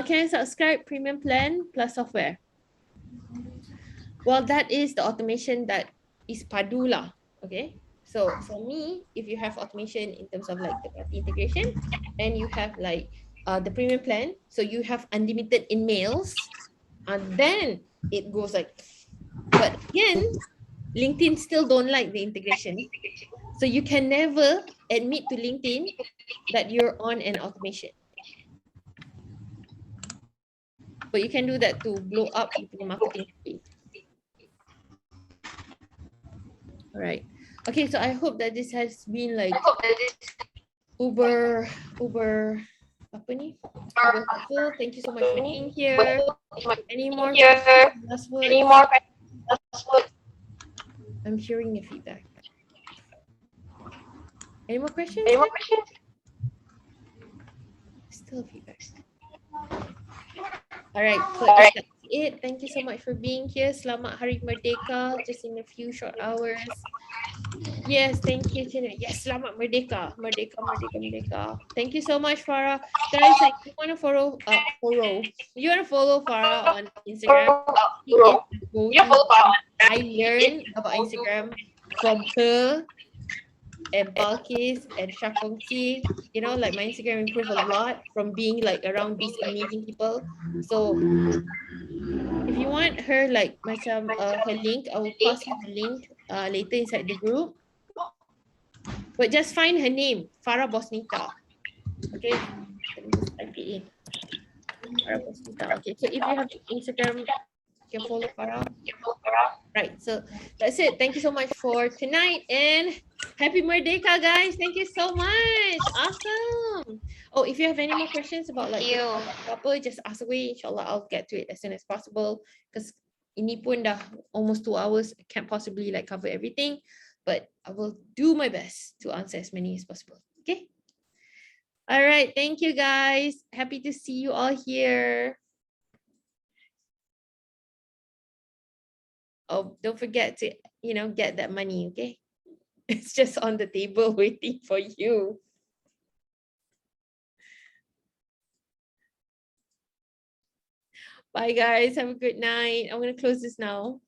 [SPEAKER 1] Can I subscribe premium plan plus software? Well, that is the automation that is padu lah. Okay. So for me, if you have automation in terms of like the party integration, and you have like the premium plan, so you have unlimited emails, and then it goes like, but again, LinkedIn still don't like the integration. So you can never admit to LinkedIn that you're on an automation. But you can do that to blow up your marketing page. All right. Okay, so I hope that this has been like uber apa ni? Uber helpful. Thank you so much for being here. Any more questions? Last word? I'm hearing your feedback. Any more questions? Still feedback. All right, so that's it. Thank you so much for being here. Selamat Hari Merdeka, just in a few short hours. Yes, thank you, Tina. Yes, selamat Merdeka. Merdeka. Thank you so much, Farah. Guys, like, you want to follow Farah on Instagram. I learned about Instagram from her and Balkis and Shakongsi. Like my Instagram improved a lot from being like around these amazing people. So if you want her like macam her link, I will pass you the link later inside the group. But just find her name, Farah Bosnita. Okay, let me just type it in. Farah Bosnita. Okay, so if you have Instagram, you can follow Farah. Right, so that's it. Thank you so much for tonight, and Happy Merdeka, guys. Thank you so much. Awesome. Oh, if you have any more questions about like
[SPEAKER 3] Thank you.
[SPEAKER 1] apa, just ask away. Inshallah, I'll get to it as soon as possible. Because ini pun dah almost 2 hours. I can't possibly like cover everything. But I will do my best to answer as many as possible. Okay. All right. Thank you, guys. Happy to see you all here. Oh, don't forget to, get that money, okay? It's just on the table waiting for you. Bye, guys. Have a good night. I'm going to close this now.